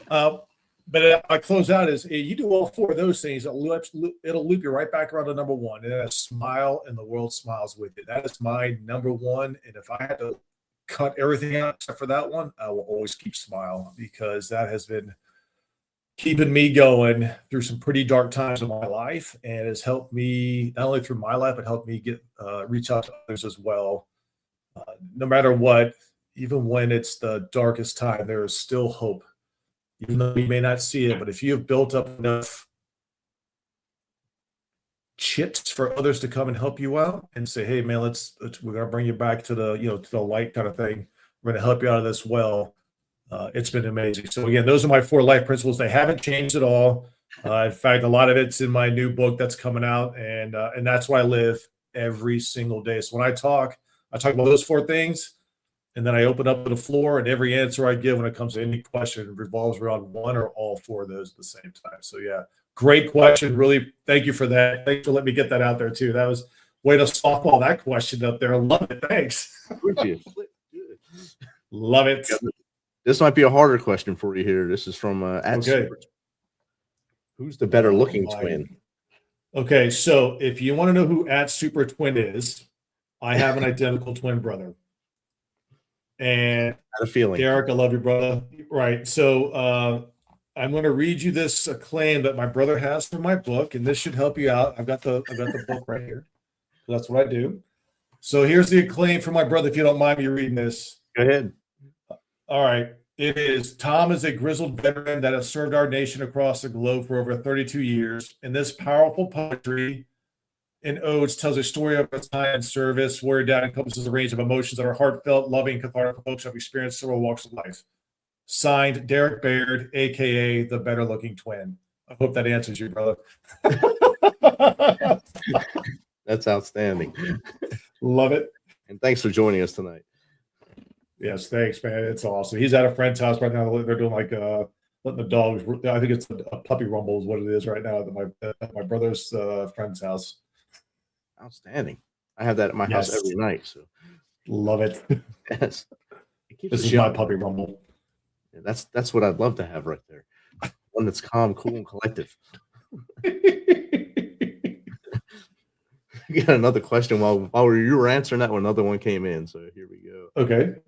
but I close out is you do all 4 of those things. It'll loop you right back around to number 1. And then a smile, and the world smiles with you. That is my number 1. And if I had to cut everything out except for that one, I will always keep smile, because that has been keeping me going through some pretty dark times in my life, and has helped me not only through my life, but helped me reach out to others as well. No matter what, even when it's the darkest time, there is still hope. Even though you may not see it, but if you have built up enough chips for others to come and help you out and say, hey man, we're going to bring you back to the, to the light kind of thing. We're going to help you out of this well. It's been amazing. So again, those are my 4 life principles. They haven't changed at all. In fact, a lot of it's in my new book that's coming out, and that's why I live every single day. So when I talk about those 4 things, And then I open up to the floor, and every answer I give when it comes to any question revolves around one or all four of those at the same time. So, yeah, great question. Really, thank you for that. Thanks for letting me get that out there, too. That was way to softball that question up there. Love it. Thanks. Love it. This might be a harder question for you here. This is from Okay. Who's the better looking my. twin? Okay, so if you want to know who @Super Twin is, I have an identical twin brother. And I had a feeling. Derek, I love you, brother. Right. So I'm going to read you this claim that my brother has for my book, and this should help you out. I've got the book right here. That's what I do. So here's the acclaim for my brother, if you don't mind me reading this. Go ahead. All right. It is, Tom is a grizzled veteran that has served our nation across the globe for over 32 years. And this powerful poetry in odes tells a story of his time and service, where down encompasses a range of emotions that are heartfelt, loving, cathartic folks have experienced several walks of life. Signed, Derek Baird, a.k.a. the better looking twin. I hope that answers you, brother. That's outstanding. Love it. And thanks for joining us tonight. Yes, thanks, man. It's awesome. He's at a friend's house right now. They're doing like letting the dogs. I think it's a puppy rumble is what it is right now at my brother's friend's house. Outstanding. I have that at my house every night. So love it. Yes. This is my puppy rumble. Yeah, that's what I'd love to have right there. One that's calm, cool, and collective. We got another question while you were answering that one. Another one came in. So here we go. Okay.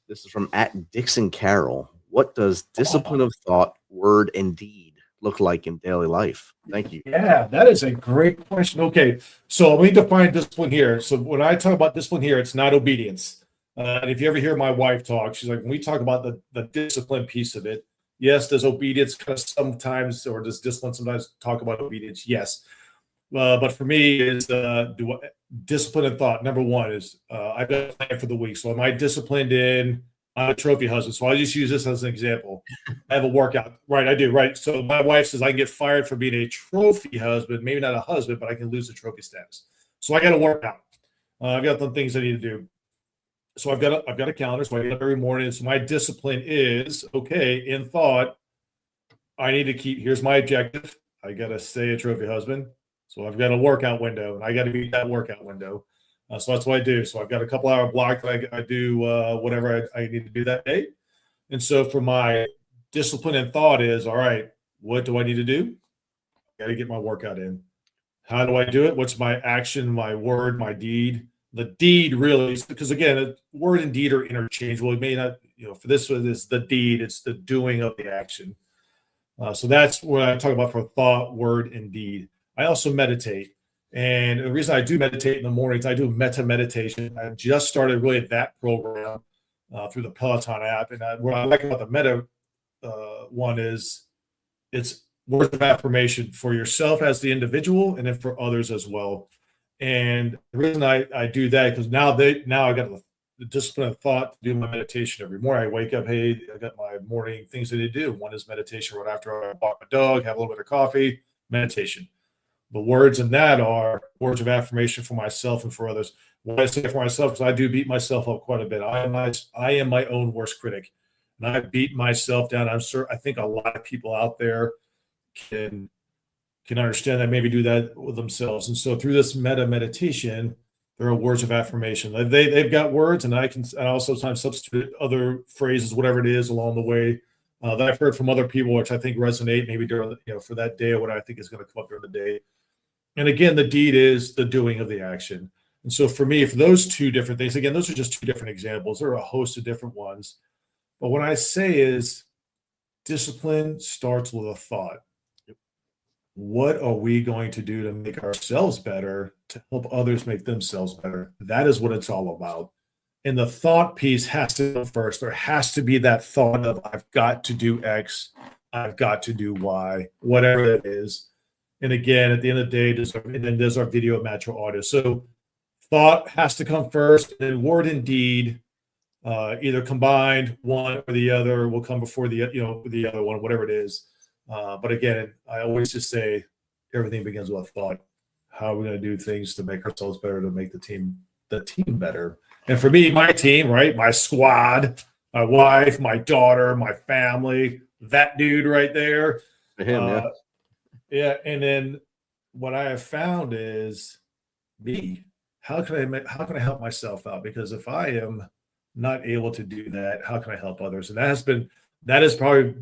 This is from @Dixon Carroll. What does discipline of thought, word, and deed look like in daily life? Thank you. Yeah, that is a great question. Okay, so let me define discipline here. So when I talk about discipline here, it's not obedience. And if you ever hear my wife talk, she's like, when we talk about the discipline piece of it, yes, does obedience kind of sometimes, or does discipline sometimes talk about obedience? Yes. But for me, is discipline and thought. Number one is I've got a plan for the week. So am I disciplined in? I'm a trophy husband. So I just use this as an example. I have a workout. Right, I do. Right. So my wife says I can get fired for being a trophy husband, maybe not a husband, but I can lose the trophy status. So I got to work out. I've got some things I need to do. So I've got a calendar. So I get up every morning. So my discipline is, okay, in thought, I need to keep, here's my objective. I got to stay a trophy husband. So I've got a workout window, and I got to meet that workout window. So that's what I do. So I've got a couple hour block that I do whatever I need to do that day. And so for my discipline and thought is, all right, what do I need to do? I got to get my workout in. How do I do it? What's my action, my word, my deed? The deed really is, because again, word and deed are interchangeable. It may not, for this one is the deed. It's the doing of the action. So that's what I talk about for thought, word, and deed. I also meditate. And the reason I do meditate in the mornings, I do meta meditation. I just started really that program through the Peloton app. And what I like about the meta one is it's words of affirmation for yourself as the individual, and then for others as well. And the reason I do that, because now I got the discipline of thought to do my meditation every morning. I wake up, hey, I got my morning things that I do. One is meditation right after I walk my dog, have a little bit of coffee, meditation. The words in that are words of affirmation for myself and for others. What I say for myself, because I do beat myself up quite a bit. I am my own worst critic, and I beat myself down. I think a lot of people out there can understand that, maybe do that with themselves. And so through this meditation, there are words of affirmation. They've got words, and I also sometimes substitute other phrases, whatever it is along the way that I've heard from other people, which I think resonate maybe during for that day, or what I think is going to come up during the day. And again, the deed is the doing of the action. And so for me, for those two different things, again, those are just two different examples. There are a host of different ones. But what I say is discipline starts with a thought. What are we going to do to make ourselves better, to help others make themselves better? That is what it's all about. And the thought piece has to go first. There has to be that thought of, I've got to do X, I've got to do Y, whatever it is. And again, at the end of the day, there's our video match our audio. So thought has to come first, and then word and deed, either combined, one or the other will come before the other one, whatever it is. But again, I always just say everything begins with a thought. How are we going to do things to make ourselves better, to make the team better? And for me, my team, right, my squad, my wife, my daughter, my family, that dude right there. For him, yeah. Yeah. And then what I have found is me. How can I help myself out? Because if I am not able to do that, how can I help others? And that has probably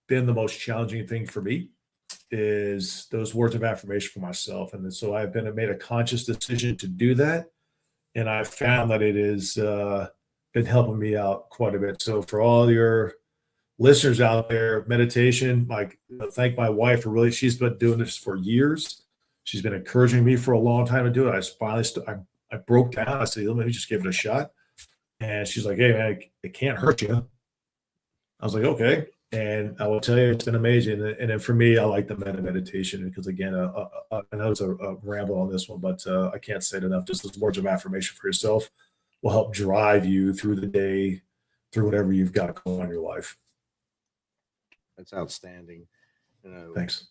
been the most challenging thing for me, is those words of affirmation for myself. And so I've made a conscious decision to do that. And I've found that it has been helping me out quite a bit. So for all your listeners out there, meditation, like, thank my wife for really, she's been doing this for years. She's been encouraging me for a long time to do it. I finally, I broke down. I said, let me just give it a shot. And she's like, hey, man, it can't hurt you. I was like, okay. And I will tell you, it's been amazing. And then for me, I like the meditation because, again, I know it's a ramble on this one, but I can't say it enough. Just those words of affirmation for yourself will help drive you through the day, through whatever you've got going on in your life. That's outstanding. Thanks.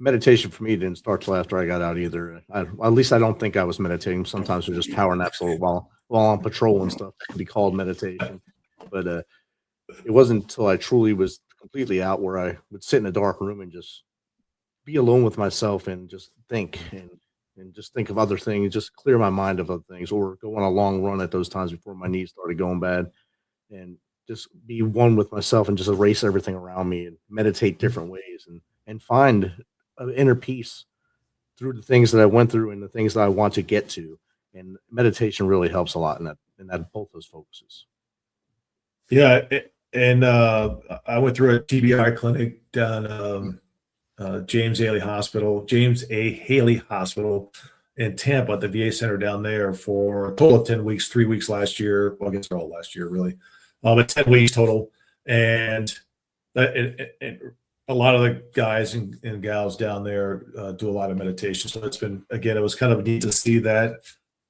Meditation for me didn't start till after I got out either. At least I don't think I was meditating. Sometimes we're just power naps while on patrol and stuff. That can be called meditation. But it wasn't until I truly was completely out where I would sit in a dark room and just be alone with myself and just think and just think of other things, just clear my mind of other things, or go on a long run at those times before my knees started going bad, and just be one with myself and just erase everything around me and meditate different ways and find an inner peace through the things that I went through and the things that I want to get to. And meditation really helps a lot in that both those focuses. Yeah. And I went through a TBI clinic down James A. Haley Hospital in Tampa at the VA center down there for a total of 10 weeks, 3 weeks last year. Well, I guess they're all last year, really. But 10 weeks total. And a lot of the guys and gals down there do a lot of meditation. So it's been, again, it was kind of neat to see that.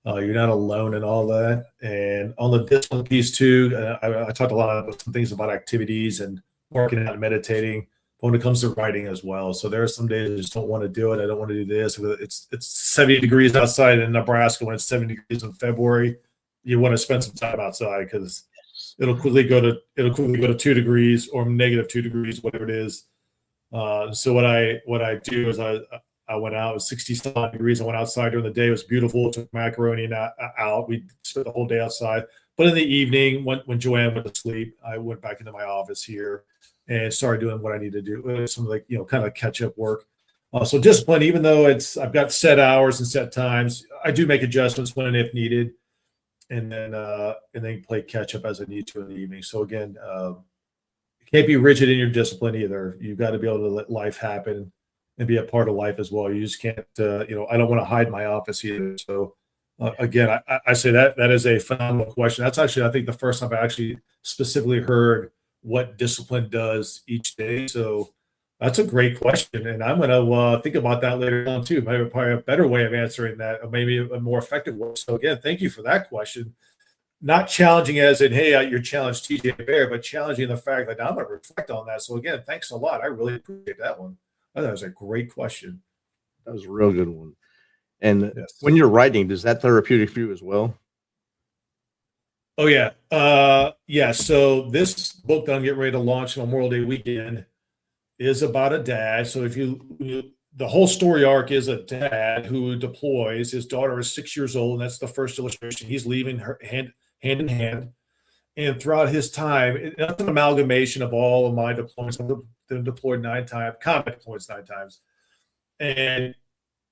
You're not alone in all that. And on the discipline piece too, I talked a lot about some things about activities and working out and meditating. But when it comes to writing as well, so there are some days I just don't want to do it. I don't want to do this. It's 70 degrees outside in Nebraska. When it's 70 degrees in February, you want to spend some time outside because it'll quickly go to 2 degrees or -2 degrees, whatever it is. So what I do is I went out, it was 60-some degrees. I went outside during the day. It was beautiful. Took macaroni out. We spent the whole day outside. But in the evening, when Joanne went to sleep, I went back into my office here and started doing what I need to do. Some kind of catch up work. So discipline, even though I've got set hours and set times, I do make adjustments when and if needed, and then play catch up as I need to in the evening. So again, you can't be rigid in your discipline either. You've got to be able to let life happen and be a part of life as well. You just can't, I don't want to hide my office either. So again, I say that is a phenomenal question. That's actually, I think, the first time I actually specifically heard what discipline does each day. So that's a great question. And I'm going to think about that later on too. Maybe probably a better way of answering that, or maybe a more effective way. So again, thank you for that question. Not challenging as in, hey, you're challenged TJ Baird, but challenging the fact that I'm going to reflect on that. So again, thanks a lot. I really appreciate that one. I thought it was a great question. That was a real good one. And Yes. when you're writing, does that therapeutic for you as well? Oh, yeah. Yeah. So this book that I'm getting ready to launch on Memorial Day weekend is about a dad. So if the whole story arc is a dad who deploys. His daughter is 6 years old, and that's the first illustration. He's leaving her hand in hand. And throughout his time, it's an amalgamation of all of my deployments. I've been deployed 9 times, combat deployments 9 times. And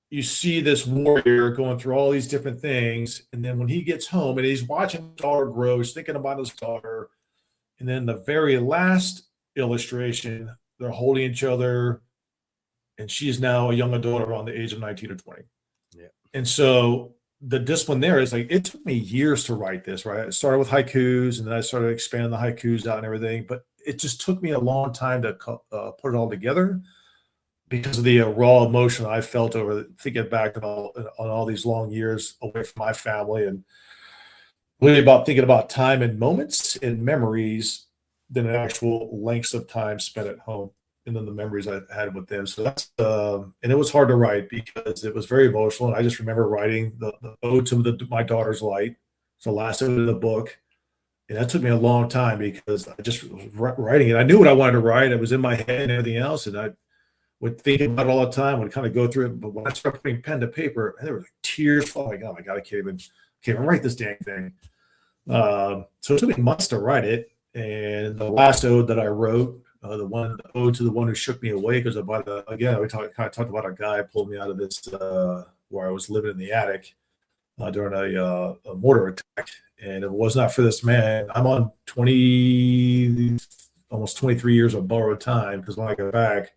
you see this warrior going through all these different things. And then when he gets home and he's watching his daughter grow, he's thinking about his daughter. And then the very last illustration, they're holding each other. And she's now a young adult around the age of 19 or 20. Yeah. And so the discipline there is like, it took me years to write this, right? I started with haikus, and then I started expanding the haikus out and everything. But it just took me a long time to put it all together because of the raw emotion I felt over thinking back on all these long years away from my family, and really about thinking about time and moments and memories than actual lengths of time spent at home. And then the memories I had with them. So that's, and it was hard to write because it was very emotional. And I just remember writing the ode to my daughter's light. It's the last ode of the book. And that took me a long time because I just was writing it. I knew what I wanted to write. It was in my head and everything else. And I would think about it all the time, would kind of go through it. But when I started putting pen to paper, there were like tears falling. Oh my God, I can't even write this dang thing. So it took me months to write it. And the last ode that I wrote, the ode to the one who shook me away, because we kind of talked about a guy pulled me out of this where I was living in the attic during a mortar attack. And if it was not for this man, I'm on almost 23 years of borrowed time, because when I got back,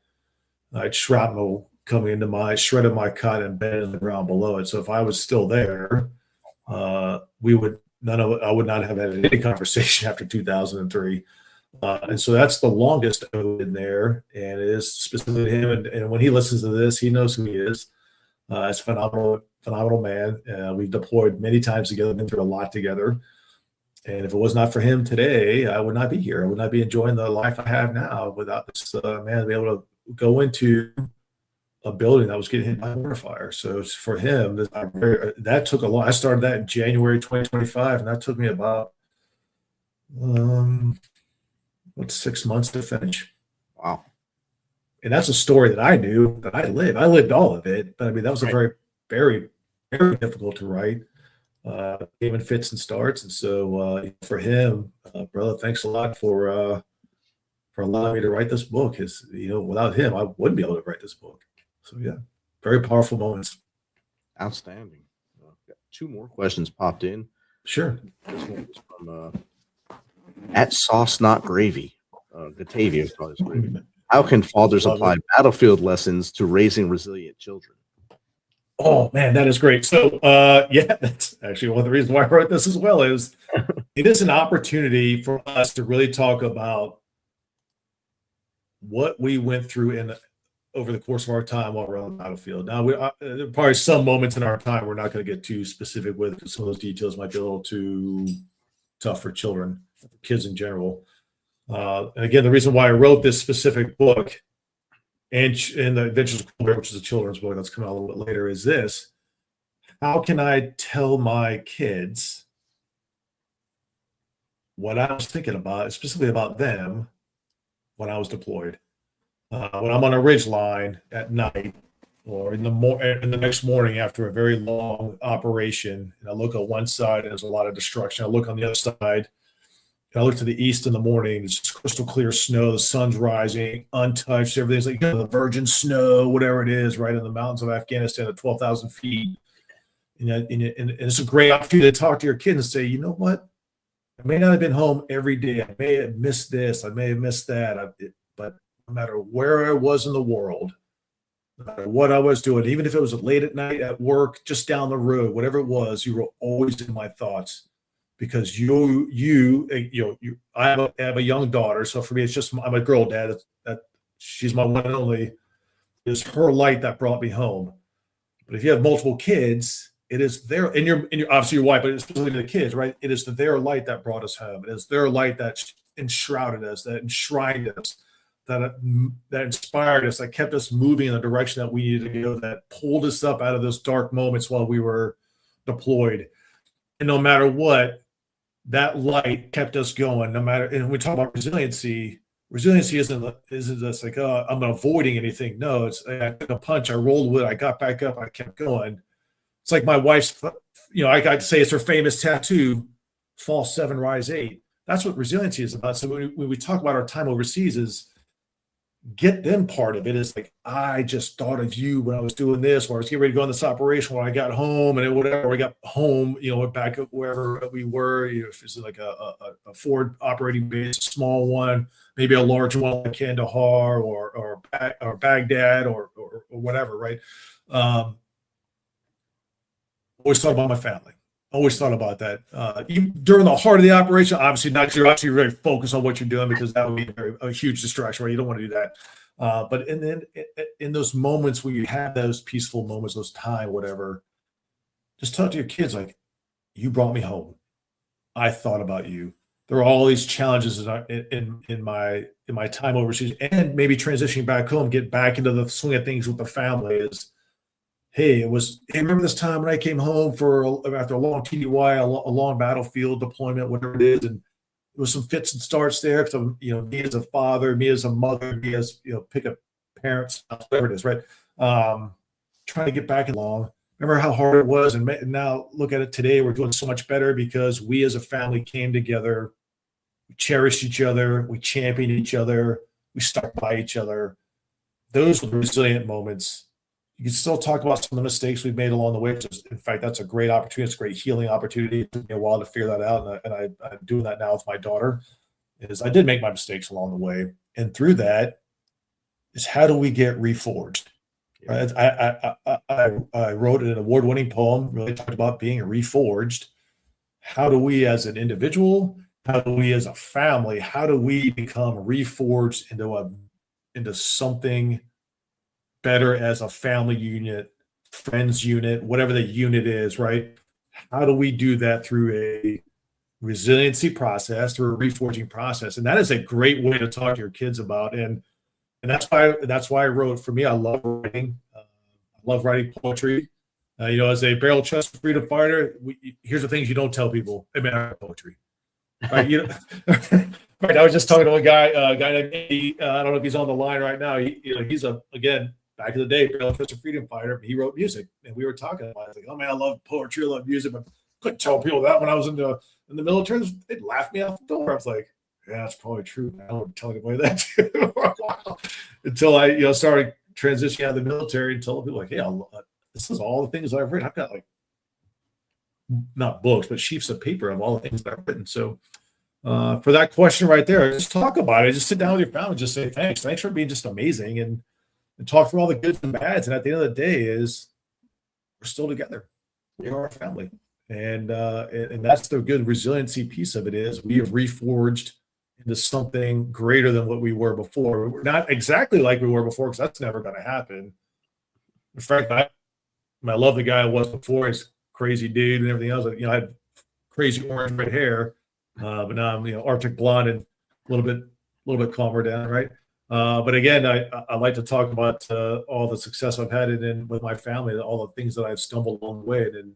I had shrapnel coming into shredded my cot and bed in the ground below it. So if I was still there, I would not have had any conversation after 2003. And so that's the longest ode in there, and it is specifically him. And when he listens to this, he knows who he is. It's a phenomenal man. We've deployed many times together, been through a lot together. And if it was not for him today, I would not be here. I would not be enjoying the life I have now without this man to be able to go into a building that was getting hit by a mortar fire. So it's for him, that took a long. I started that in January 2025, and that took me about 6 months to finish. Wow. And that's a story that I knew, that I lived. I lived all of it, but I mean, that was a very, very, very difficult to write. Came in fits and starts. And so for him, brother, thanks a lot for allowing me to write this book. Without him, I wouldn't be able to write this book. So yeah, very powerful moments. Outstanding. Got 2 more questions popped in. Sure. This one was from at Sauce Not Gravy. Batavia calls it gravy. How can fathers apply battlefield lessons to raising resilient children? Oh man, that is great. So that's actually one of the reasons why I wrote this as well. It is an opportunity for us to really talk about what we went through over the course of our time while we're on the battlefield. Now, there are probably some moments in our time we're not going to get too specific with, because some of those details might be a little too tough for children, for kids in general. And again, the reason why I wrote this specific book and the Adventures of Cool Bear, which is a children's book that's coming out a little bit later, is this: how can I tell my kids what I was thinking about, specifically about them, when I was deployed? When I'm on a ridge line at night, or in the next morning after a very long operation, and I look on one side and there's a lot of destruction. I look on the other side, and I look to the east in the morning. It's just crystal clear snow. The sun's rising, untouched. Everything's like the virgin snow, whatever it is, right in the mountains of Afghanistan at 12,000 feet. And it's a great opportunity to talk to your kids and say, you know what? I may not have been home every day. I may have missed this. I may have missed that. But no matter where I was in the world, no matter what I was doing, even if it was late at night at work, just down the road, whatever it was, you were always in my thoughts, because I have a young daughter. So for me, it's just, I'm a girl dad. That she's my one and only. It's her light that brought me home. But if you have multiple kids, it is their, and you're obviously your wife, but it's specifically the kids, right? It is their light that brought us home. It is their light that enshrouded us, that enshrined us, that inspired us, that kept us moving in the direction that we needed to go, that pulled us up out of those dark moments while we were deployed. And no matter what, that light kept us going. No matter, and when we talk about resiliency isn't just like, oh, I'm avoiding anything. No, it's, I took a punch, I rolled with it, I got back up, I kept going. It's like my wife's, I got to say it's her famous tattoo, fall 7, rise 8. That's what resiliency is about. So when we talk about our time overseas, is get them part of it. Is like, I just thought of you when I was doing this, or I was getting ready to go on this operation, when I got home, and whatever, we got home, back up wherever we were, if it's like a forward operating base, a small one, maybe a large one like Kandahar or Baghdad or whatever, right? Always thought about my family. Always thought about that. During the heart of the operation, obviously not. You're actually very focused on what you're doing, because that would be a huge distraction, right? You don't want to do that. But in those moments where you have those peaceful moments, those time, whatever, just talk to your kids like, you brought me home. I thought about you. There are all these challenges in my time overseas, and maybe transitioning back home, get back into the swing of things with the family. Is, hey, remember this time when I came home after a long TDY, a long battlefield deployment, whatever it is, and there was some fits and starts there. So, me as a father, me as a mother, me as, pick up parents, whatever it is, right? Trying to get back along. Remember how hard it was, and now look at it today. We're doing so much better because we as a family came together, we cherished each other, we championed each other, we stuck by each other. Those were the resilient moments. You can still talk about some of the mistakes we've made along the way. In fact, that's a great opportunity. It's a great healing opportunity. It took me a while to figure that out, and I'm doing that now with my daughter. Is I did make my mistakes along the way, and through that is how do we get reforged? Right? I wrote an award-winning poem, really talked about being reforged. How do we, as an individual, how do we, as a family, how do we become reforged into something better as a family unit, friends unit, whatever the unit is, right? How do we do that through a resiliency process, through a reforging process? And that is a great way to talk to your kids about. And that's why I wrote. For me, I love writing. I love writing poetry. As a barrel chest freedom fighter, here's the things you don't tell people. I mean, I write poetry. Right, right. I was just talking to a guy named Andy. I don't know if he's on the line right now. He's again, back in the day, barrel chest freedom fighter. He wrote music, and we were talking about it. I was like, oh man, I love poetry, I love music, but I couldn't tell people that when I was in the military. They'd laugh me out the door. I was like, yeah, that's probably true. I don't tell anybody that too. Until I started transitioning out of the military and telling people like, hey, this is all the things I've written. I've got like not books, but sheets of paper of all the things that I've written. So for that question right there, just talk about it. Just sit down with your family and just say thanks. Thanks for being just amazing, and talk through all the goods and bads. And at the end of the day is we're still together. We are a family. And that's the good resiliency piece of it is we have reforged into something greater than what we were before. We're not exactly like we were before because that's never going to happen. In fact, I love the guy I was before. He's a crazy dude and everything else. I had crazy orange red hair, but now I'm Arctic blonde and a little bit calmer down, right? But again, I like to talk about all the success I've had with my family, all the things that I've stumbled along the way, and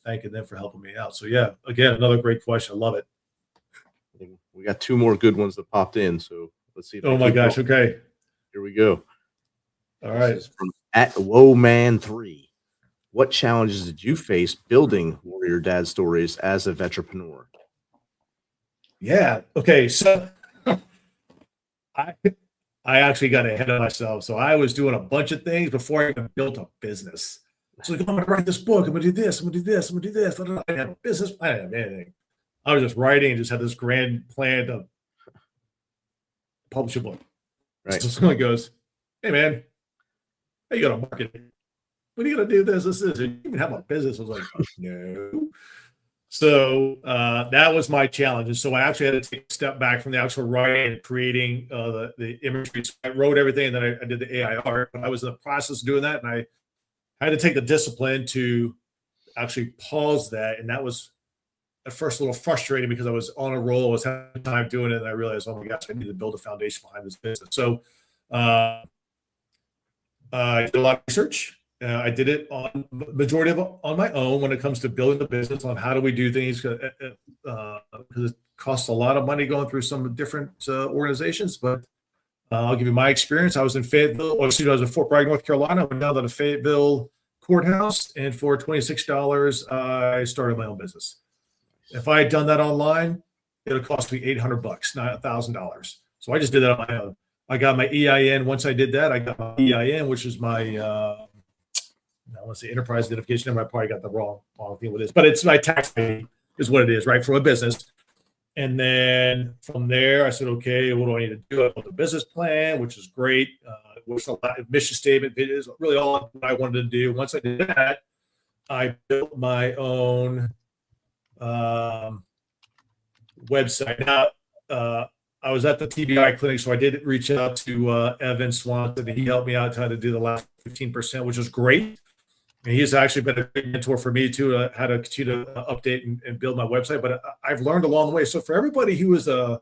thanking them for helping me out. So yeah, again, another great question. I love it. We got two more good ones that popped in, so let's see. Oh my gosh! Going. Okay, here we go. All right. This is from @WoeMan3. What challenges did you face building Warrior Dad Stories as a veteranpreneur? Yeah. Okay. So I actually got ahead of myself. So I was doing a bunch of things before I even built a business. So like, I'm going to write this book. I'm going to do this. I'm going to do this. I'm going to do this. I didn't have a business. I didn't have anything. I was just writing and just had this grand plan to publish a book. Right. So someone goes, hey, man, how you going to market it? When are you going to do this? You even have a business. I was like, no. So that was my challenge. And so I actually had to take a step back from the actual writing and creating the imagery. So I wrote everything, and then I did the AI art. But I was in the process of doing that, and I had to take the discipline to actually pause that. And that was at first a little frustrating because I was on a roll. I was having time doing it, and I realized, oh my gosh, I need to build a foundation behind this business. So I did a lot of research. I did it on my own when it comes to building the business on how do we do things because it costs a lot of money going through some different organizations. But I'll give you my experience. I was in Fayetteville. I was in Fort Bragg, North Carolina. I went down to the Fayetteville courthouse, and for $26, I started my own business. If I had done that online, it would cost me $800, not $1,000. So I just did that on my own. I got my EIN. Once I did that, I got my EIN, which is my I want to say enterprise identification number. I probably got the wrong thing with this, but it's my tax ID is what it is, right, for a business. And then from there, I said, okay, what do I need to do? I built a business plan, which is great. Which a mission statement is really all what I wanted to do. Once I did that, I built my own website. Now, I was at the TBI clinic, so I did reach out to Evan Swanson, and he helped me out how to do the last 15%, which was great. And he's actually been a great mentor for me too, how to continue to update and build my website. But I've learned along the way. So for everybody who is a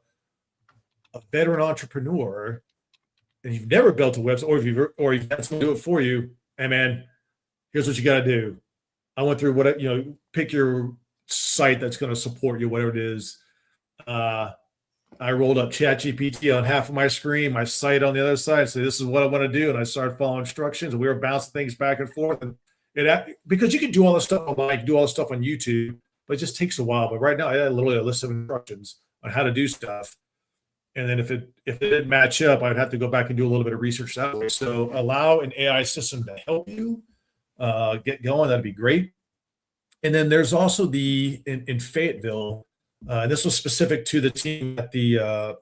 veteran entrepreneur and you've never built a website, or you've had someone do it for you, hey man, here's what you got to do. I went through pick your site that's going to support you, whatever it is. I rolled up ChatGPT on half of my screen, my site on the other side. So this is what I want to do, and I started following instructions. And we were bouncing things back and forth, and because you can do all this stuff online, you can do all this stuff on YouTube, but it just takes a while. But right now, I had literally a list of instructions on how to do stuff. And then if it didn't match up, I'd have to go back and do a little bit of research that way. So allow an AI system to help you get going. That'd be great. And then there's also in Fayetteville. This was specific to the team at the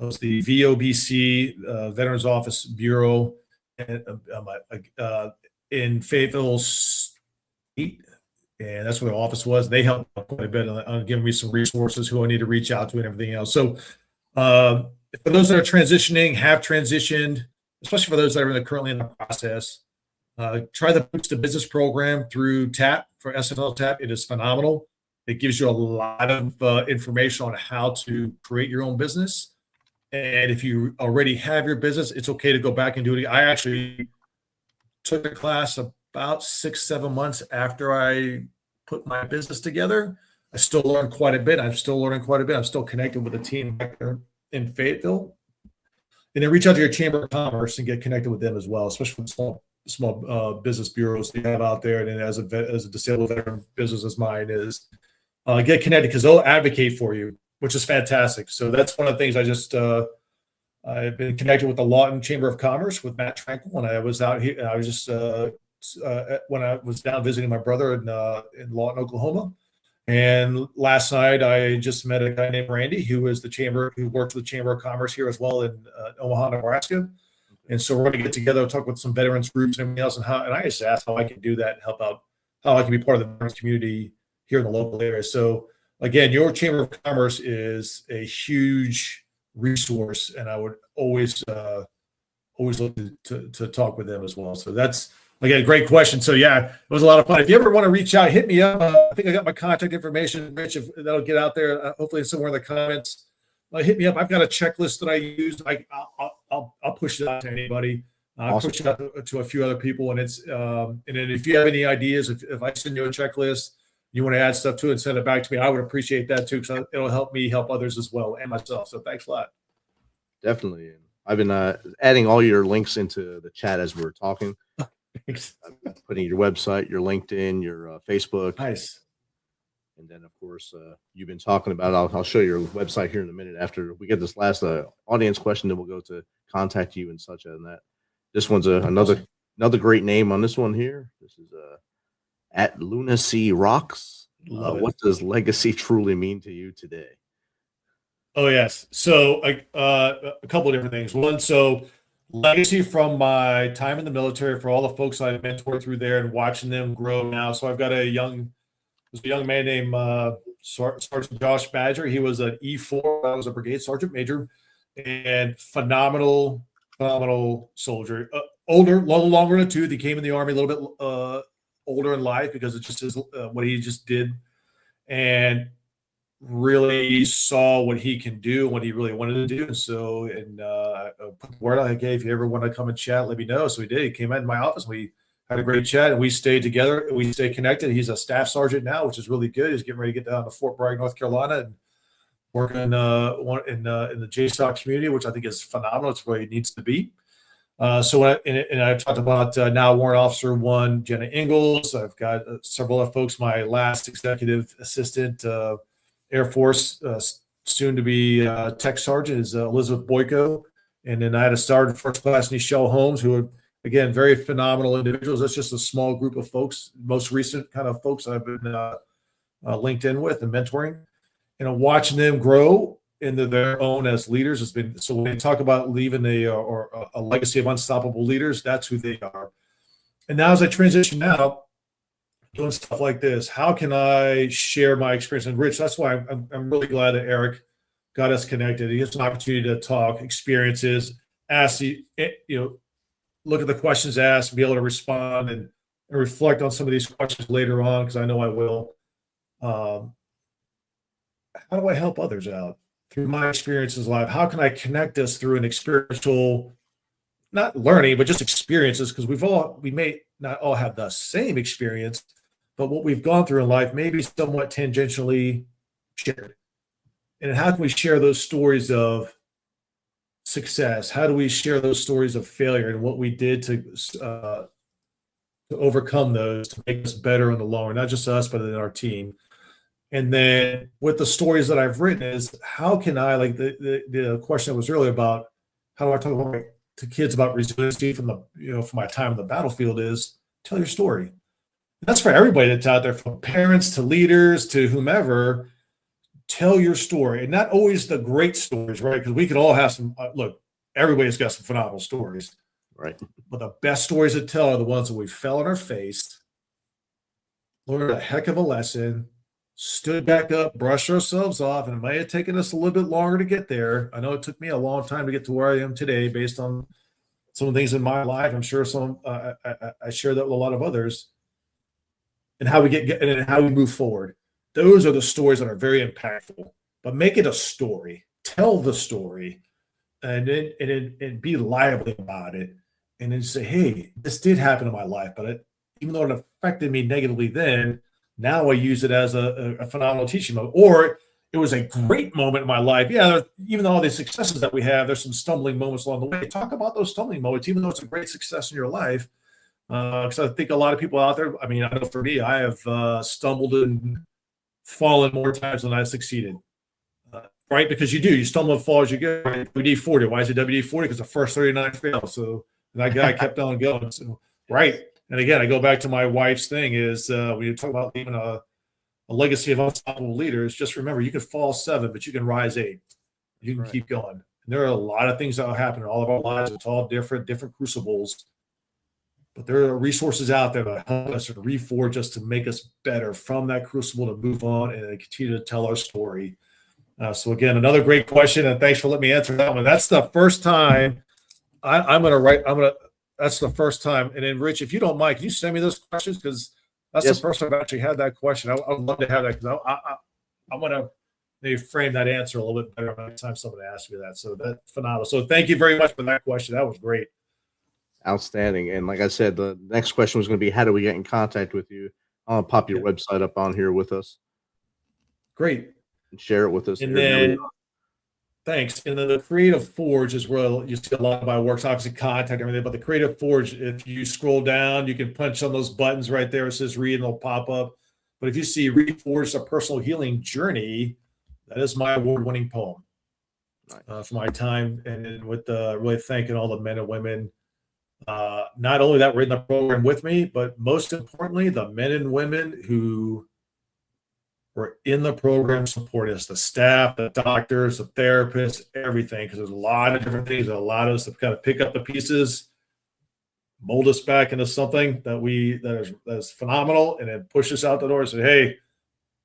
VOBC Veterans Office Bureau in Fayetteville State, and that's where the office was. They helped quite a bit on giving me some resources who I need to reach out to and everything else. So for those that are transitioning, have transitioned, especially for those that are currently in the process, try the Boots to Business program through TAP for SFL TAP. It is phenomenal. It gives you a lot of information on how to create your own business. And if you already have your business, it's okay to go back and do it. I actually took a class about 6-7 months after I put my business together. I still learned quite a bit. I'm still learning quite a bit. I'm still connected with the team back there in Fayetteville. And then reach out to your Chamber of Commerce and get connected with them as well, especially with small business bureaus they have out there. And then as a disabled veteran business as mine is, get connected because they'll advocate for you, which is fantastic. So that's one of the things I've been connected with the Lawton Chamber of Commerce with Matt Tranquil when I was out here. I was just when I was down visiting my brother in Lawton, Oklahoma. And last night I just met a guy named Randy who works for the Chamber of Commerce here as well in Omaha, Nebraska. And so we're going to get together and talk with some veterans groups and everything else, and I just asked how I can do that and help out, how I can be part of the veterans community here in the local area. So again, your Chamber of Commerce is a huge resource, and I would always look to talk with them as well. So that's, again, a great question. So yeah, it was a lot of fun. If you ever want to reach out, hit me up. I think I got my contact information, Rich, if that'll get out there, hopefully somewhere in the comments. Hit me up. I've got a checklist that I use. I'll push it out to anybody. I'll push it out to a few other people, and it's and then if you have any ideas, if I send you a checklist, you want to add stuff to it and send it back to me, I would appreciate that too, because it'll help me help others as well and myself. So thanks a lot. Definitely. I've been adding all your links into the chat as we were talking. Thanks. I'm putting your website, your LinkedIn, your Facebook. Nice. And then, of course, you've been talking about, I'll show your website here in a minute after we get this last audience question, then we'll go to contact you and such and that. This one's another great name on this one here. This is at Lunacy Rocks. What does legacy truly mean to you today? Oh, yes. So a couple of different things. One, so legacy from my time in the military, for all the folks I've mentored through there and watching them grow now. So I've got a young man named Sergeant Josh Badger. He was an E4. I was a brigade sergeant major, and phenomenal soldier. Older, a little longer in the tooth. He came in the Army a little bit older in life because it just is what he just did, and really saw what he can do, what he really wanted to do. And so, I put the word out, okay, if you ever want to come and chat, let me know. So he did. He came in my office. We had a great chat, and we stayed together. We stayed connected. He's a staff sergeant now, which is really good. He's getting ready to get down to Fort Bragg, North Carolina, and working in the JSOC community, which I think is phenomenal. It's where he needs to be. So I talked about now Warrant Officer 1, Jenna Ingalls. I've got several other folks. My last executive assistant, Air Force, soon to be tech sergeant, is Elizabeth Boyko. And then I had a sergeant first class, Nichelle Holmes, who are, again, very phenomenal individuals. That's just a small group of folks, most recent kind of folks I've been linked in with and mentoring. And watching them grow into their own as leaders has been, so when they talk about leaving a legacy of unstoppable leaders, that's who they are. And now as I transition out, doing stuff like this, how can I share my experience? And Rich, that's why I'm really glad that Eric got us connected. He gets an opportunity to talk experiences, ask look at the questions asked, be able to respond and reflect on some of these questions later on, because I know I will. How do I help others out through my experiences live? How can I connect us through an experiential, not learning, but just experiences, because we may not all have the same experience, but what we've gone through in life may be somewhat tangentially shared. And how can we share those stories of success? How do we share those stories of failure and what we did to overcome those to make us better in the long run, not just us, but in our team? And then with the stories that I've written is how can I, like the question that was earlier about how do I talk about to kids about resiliency from my time on the battlefield, is tell your story. That's for everybody that's out there, from parents to leaders to whomever. Tell your story, and not always the great stories, right? Because we could all have some. Look, everybody's got some phenomenal stories, Right. but the best stories to tell are the ones that we fell on our face, learned a heck of a lesson, stood back up, brushed ourselves off, and it may have taken us a little bit longer to get there. I know it took me a long time to get to where I am today based on some of the things in my life. I'm sure I share that with a lot of others, and how we get and how we move forward. Those are the stories that are very impactful, but make it a story. Tell the story, and then be lively about it, and then say, hey, this did happen in my life, but even though it affected me negatively then, now I use it as a phenomenal teaching moment. Or it was a great moment in my life. Yeah, even though all the successes that we have, there's some stumbling moments along the way. Talk about those stumbling moments, even though it's a great success in your life. Because I think a lot of people out there, I mean, I know for me, I have stumbled and fallen more times than I've succeeded. Right? Because you stumble and fall as you go. Right? WD-40. Why is it WD-40? Because the first 39 failed. So that guy kept on going. So, right. And again, I go back to my wife's thing is when you talk about leaving a legacy of unstoppable leaders, just remember you can fall 7, but you can rise 8. You can keep going. And there are a lot of things that will happen in all of our lives. It's all different crucibles. But there are resources out there that help us to reforge us to make us better from that crucible to move on and continue to tell our story. So again, another great question, and thanks for letting me answer that one. That's the first time that's the first time. And then, Rich, if you don't mind, can you send me those questions? Because that's the first time I've actually had that question. I would love to have that, because I want to maybe frame that answer a little bit better next time somebody asks me that. So that's phenomenal. So thank you very much for that question. That was great. Outstanding. And like I said, the next question was going to be, how do we get in contact with you? I'll pop your website up on here with us. Great. And share it with us. And then, thanks. And then the Creative Forge is where you see a lot of my works, obviously contact everything, but the Creative Forge, if you scroll down, you can punch on those buttons right there. It says read and it'll pop up. But if you see Reforge, a personal healing journey, that is my award-winning poem for my time. And with really thanking all the men and women, not only that were in the program with me, but most importantly, the men and women who were in the program supporting us, the staff, the doctors, the therapists, everything, because there's a lot of different things that allowed us to kind of pick up the pieces, mold us back into something that is phenomenal, and then push us out the door and say, hey,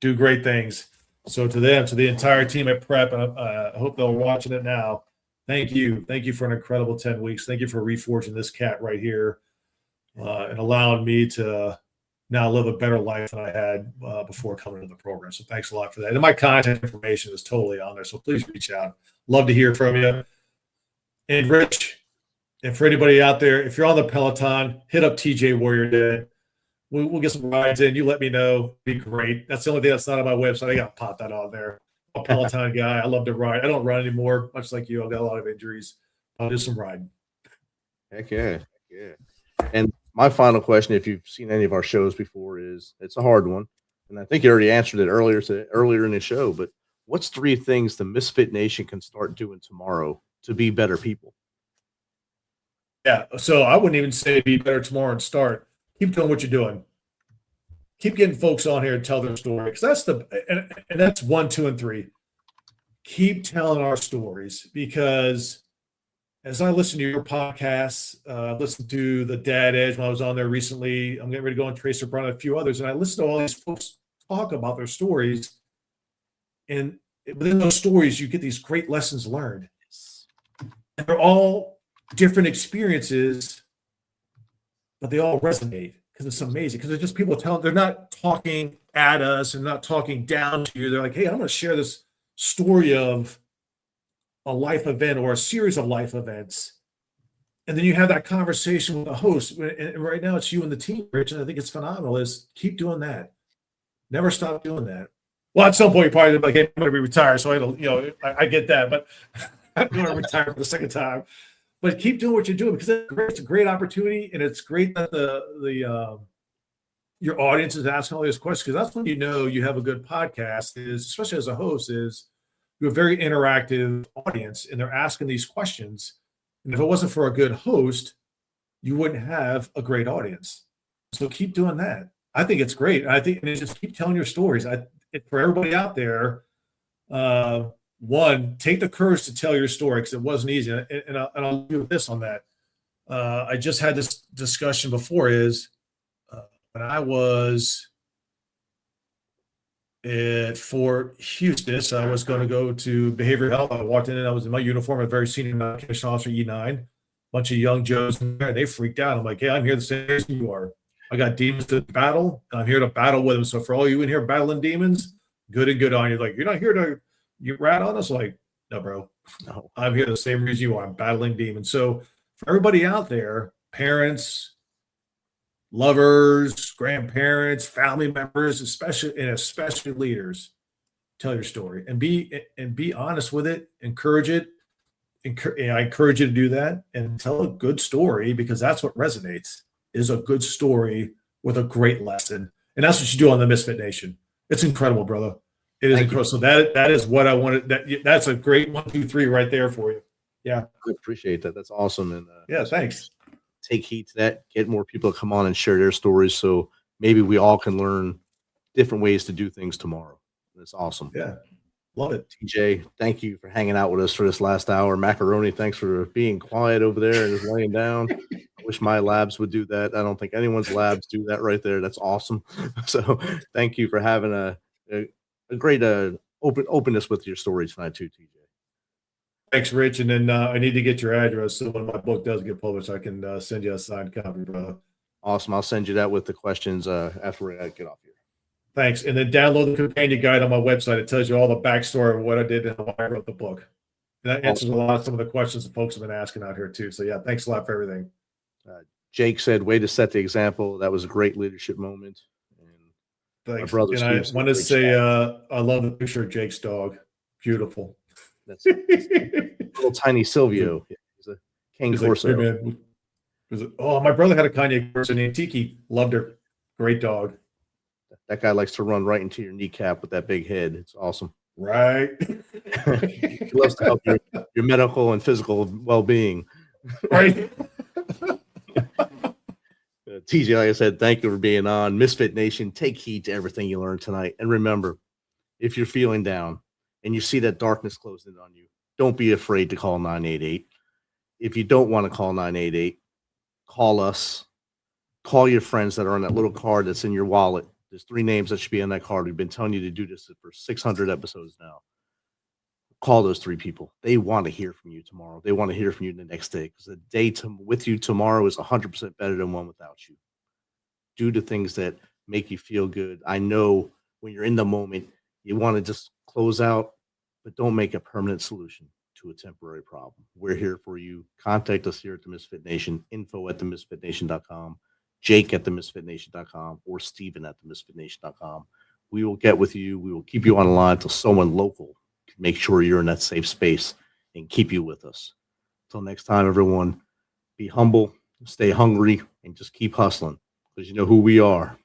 do great things. So to them, to the entire team at Prep, I hope they're watching it now. Thank you. Thank you for an incredible 10 weeks. Thank you for reforging this cat right here and allowing me to now live a better life than I had before coming to the program. So thanks a lot for that. And my contact information is totally on there. So please reach out. Love to hear from you. And Rich, and for anybody out there, if you're on the Peloton, hit up TJ Warrior Day. We'll get some rides in. You let me know. Be great. That's the only thing that's not on my website. I got to pop that on there. I'm a Peloton guy. I love to ride. I don't run anymore, much like you. I've got a lot of injuries. I'll do some riding. Heck yeah. And my final question, if you've seen any of our shows before, is it's a hard one. And I think you already answered it earlier in the show, but what's 3 things the Misfit Nation can start doing tomorrow to be better people? Yeah. So I wouldn't even say be better tomorrow and start. Keep doing what you're doing. Keep getting folks on here and tell their story. Because that's 1, 2, and 3. Keep telling our stories, because as I listen to your podcasts, listened to the Dad Edge when I was on there recently. I'm getting ready to go on Tracer Brown and a few others, and I listen to all these folks talk about their stories. And within those stories, you get these great lessons learned. And they're all different experiences, but they all resonate, because it's amazing. Because they're just people telling, they're not talking at us and not talking down to you. They're like, hey, I'm going to share this story of a life event or a series of life events, And then you have that conversation with the host. And right now it's you and the team, Rich, and I think it's phenomenal. Is keep doing that. Never stop doing that. Well, at some point, you probably like, hey, I'm going to be retired, so I get that, but I'm going to retire for the second time. But keep doing what you're doing because it's a great opportunity, and it's great that your audience is asking all these questions because that's when you know you have a good podcast. Is especially as a host, is you have a very interactive audience, and they're asking these questions. And if it wasn't for a good host, you wouldn't have a great audience. So keep doing that. I think it's great. I think and just keep telling your stories. For everybody out there, one, take the courage to tell your story because it wasn't easy. And I'll do this on that. I just had this discussion before when I was at Fort Houston, I was going to go to behavioral health. I walked in and I was in my uniform, a very senior non-commissioned officer, E9, bunch of young Joes in there. They freaked out. I'm like, hey, I'm here the same as you are. I got demons to battle, and I'm here to battle with them. So for all you in here battling demons, good and good on you. Like, you're not here to you rat on us? Like, no, bro. No, I'm here the same as you are. I'm battling demons. So for everybody out there, parents, lovers, grandparents, family members, especially leaders, tell your story and be honest with it. Encourage it. I encourage you to do that and tell a good story because that's what resonates. Is a good story with a great lesson. And that's what you do on the Misfit Nation. It's incredible, brother. It is incredible. So that is what I wanted. That's a great 1, 2, 3 right there for you. Yeah. I appreciate that. That's awesome. And yeah, thanks. Take heed to that. Get more people to come on and share their stories. So maybe we all can learn different ways to do things tomorrow. That's awesome. Yeah. Love it. TJ, thank you for hanging out with us for this last hour. Macaroni, thanks for being quiet over there and just laying down. I wish my labs would do that. I don't think anyone's labs do that right there. That's awesome. So thank you for having a great openness with your story tonight too, TJ. Thanks, Rich. And then I need to get your address so when my book does get published, I can send you a signed copy, brother. Awesome. I'll send you that with the questions after I get off here. Thanks. And then download the companion guide on my website. It tells you all the backstory of what I did and how I wrote the book. And that answers a lot of some of the questions that folks have been asking out here too. So yeah, thanks a lot for everything. Jake said, way to set the example. That was a great leadership moment. And thanks. My brother and I want to say I love the picture of Jake's dog. Beautiful. That's little tiny Silvio. He's a King Corso. My brother had a Kanye Corso named Tiki. Loved her. Great dog. That guy likes to run right into your kneecap with that big head. It's awesome. Right. He loves to help your medical and physical well-being. Right. TJ, like I said, thank you for being on. Misfit Nation, take heed to everything you learned tonight. And remember, if you're feeling down and you see that darkness closing in on you, don't be afraid to call 988. If you don't want to call 988, call us. Call your friends that are on that little card that's in your wallet. There's 3 names that should be on that card. We've been telling you to do this for 600 episodes now. Call those 3 people. They want to hear from you tomorrow. They want to hear from you the next day because the day with you tomorrow is 100% better than one without you. Do the things that make you feel good. I know when you're in the moment, you want to just close out, but don't make a permanent solution to a temporary problem. We're here for you. Contact us here at the Misfit Nation, info@themisfitnation.com, Jake@themisfitnation.com, or Steven@themisfitnation.com. We will get with you. We will keep you on the line until someone local can make sure you're in that safe space and keep you with us. Until next time, everyone, be humble, stay hungry, and just keep hustling because you know who we are.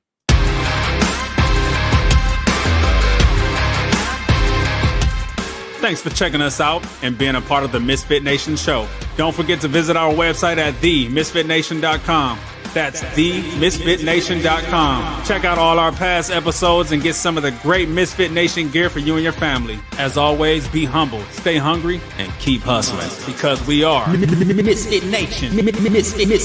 Thanks for checking us out and being a part of the Misfit Nation show. Don't forget to visit our website at themisfitnation.com. That's themisfitnation.com. Check out all our past episodes and get some of the great Misfit Nation gear for you and your family. As always, be humble, stay hungry, and keep hustling because we are Misfit Nation.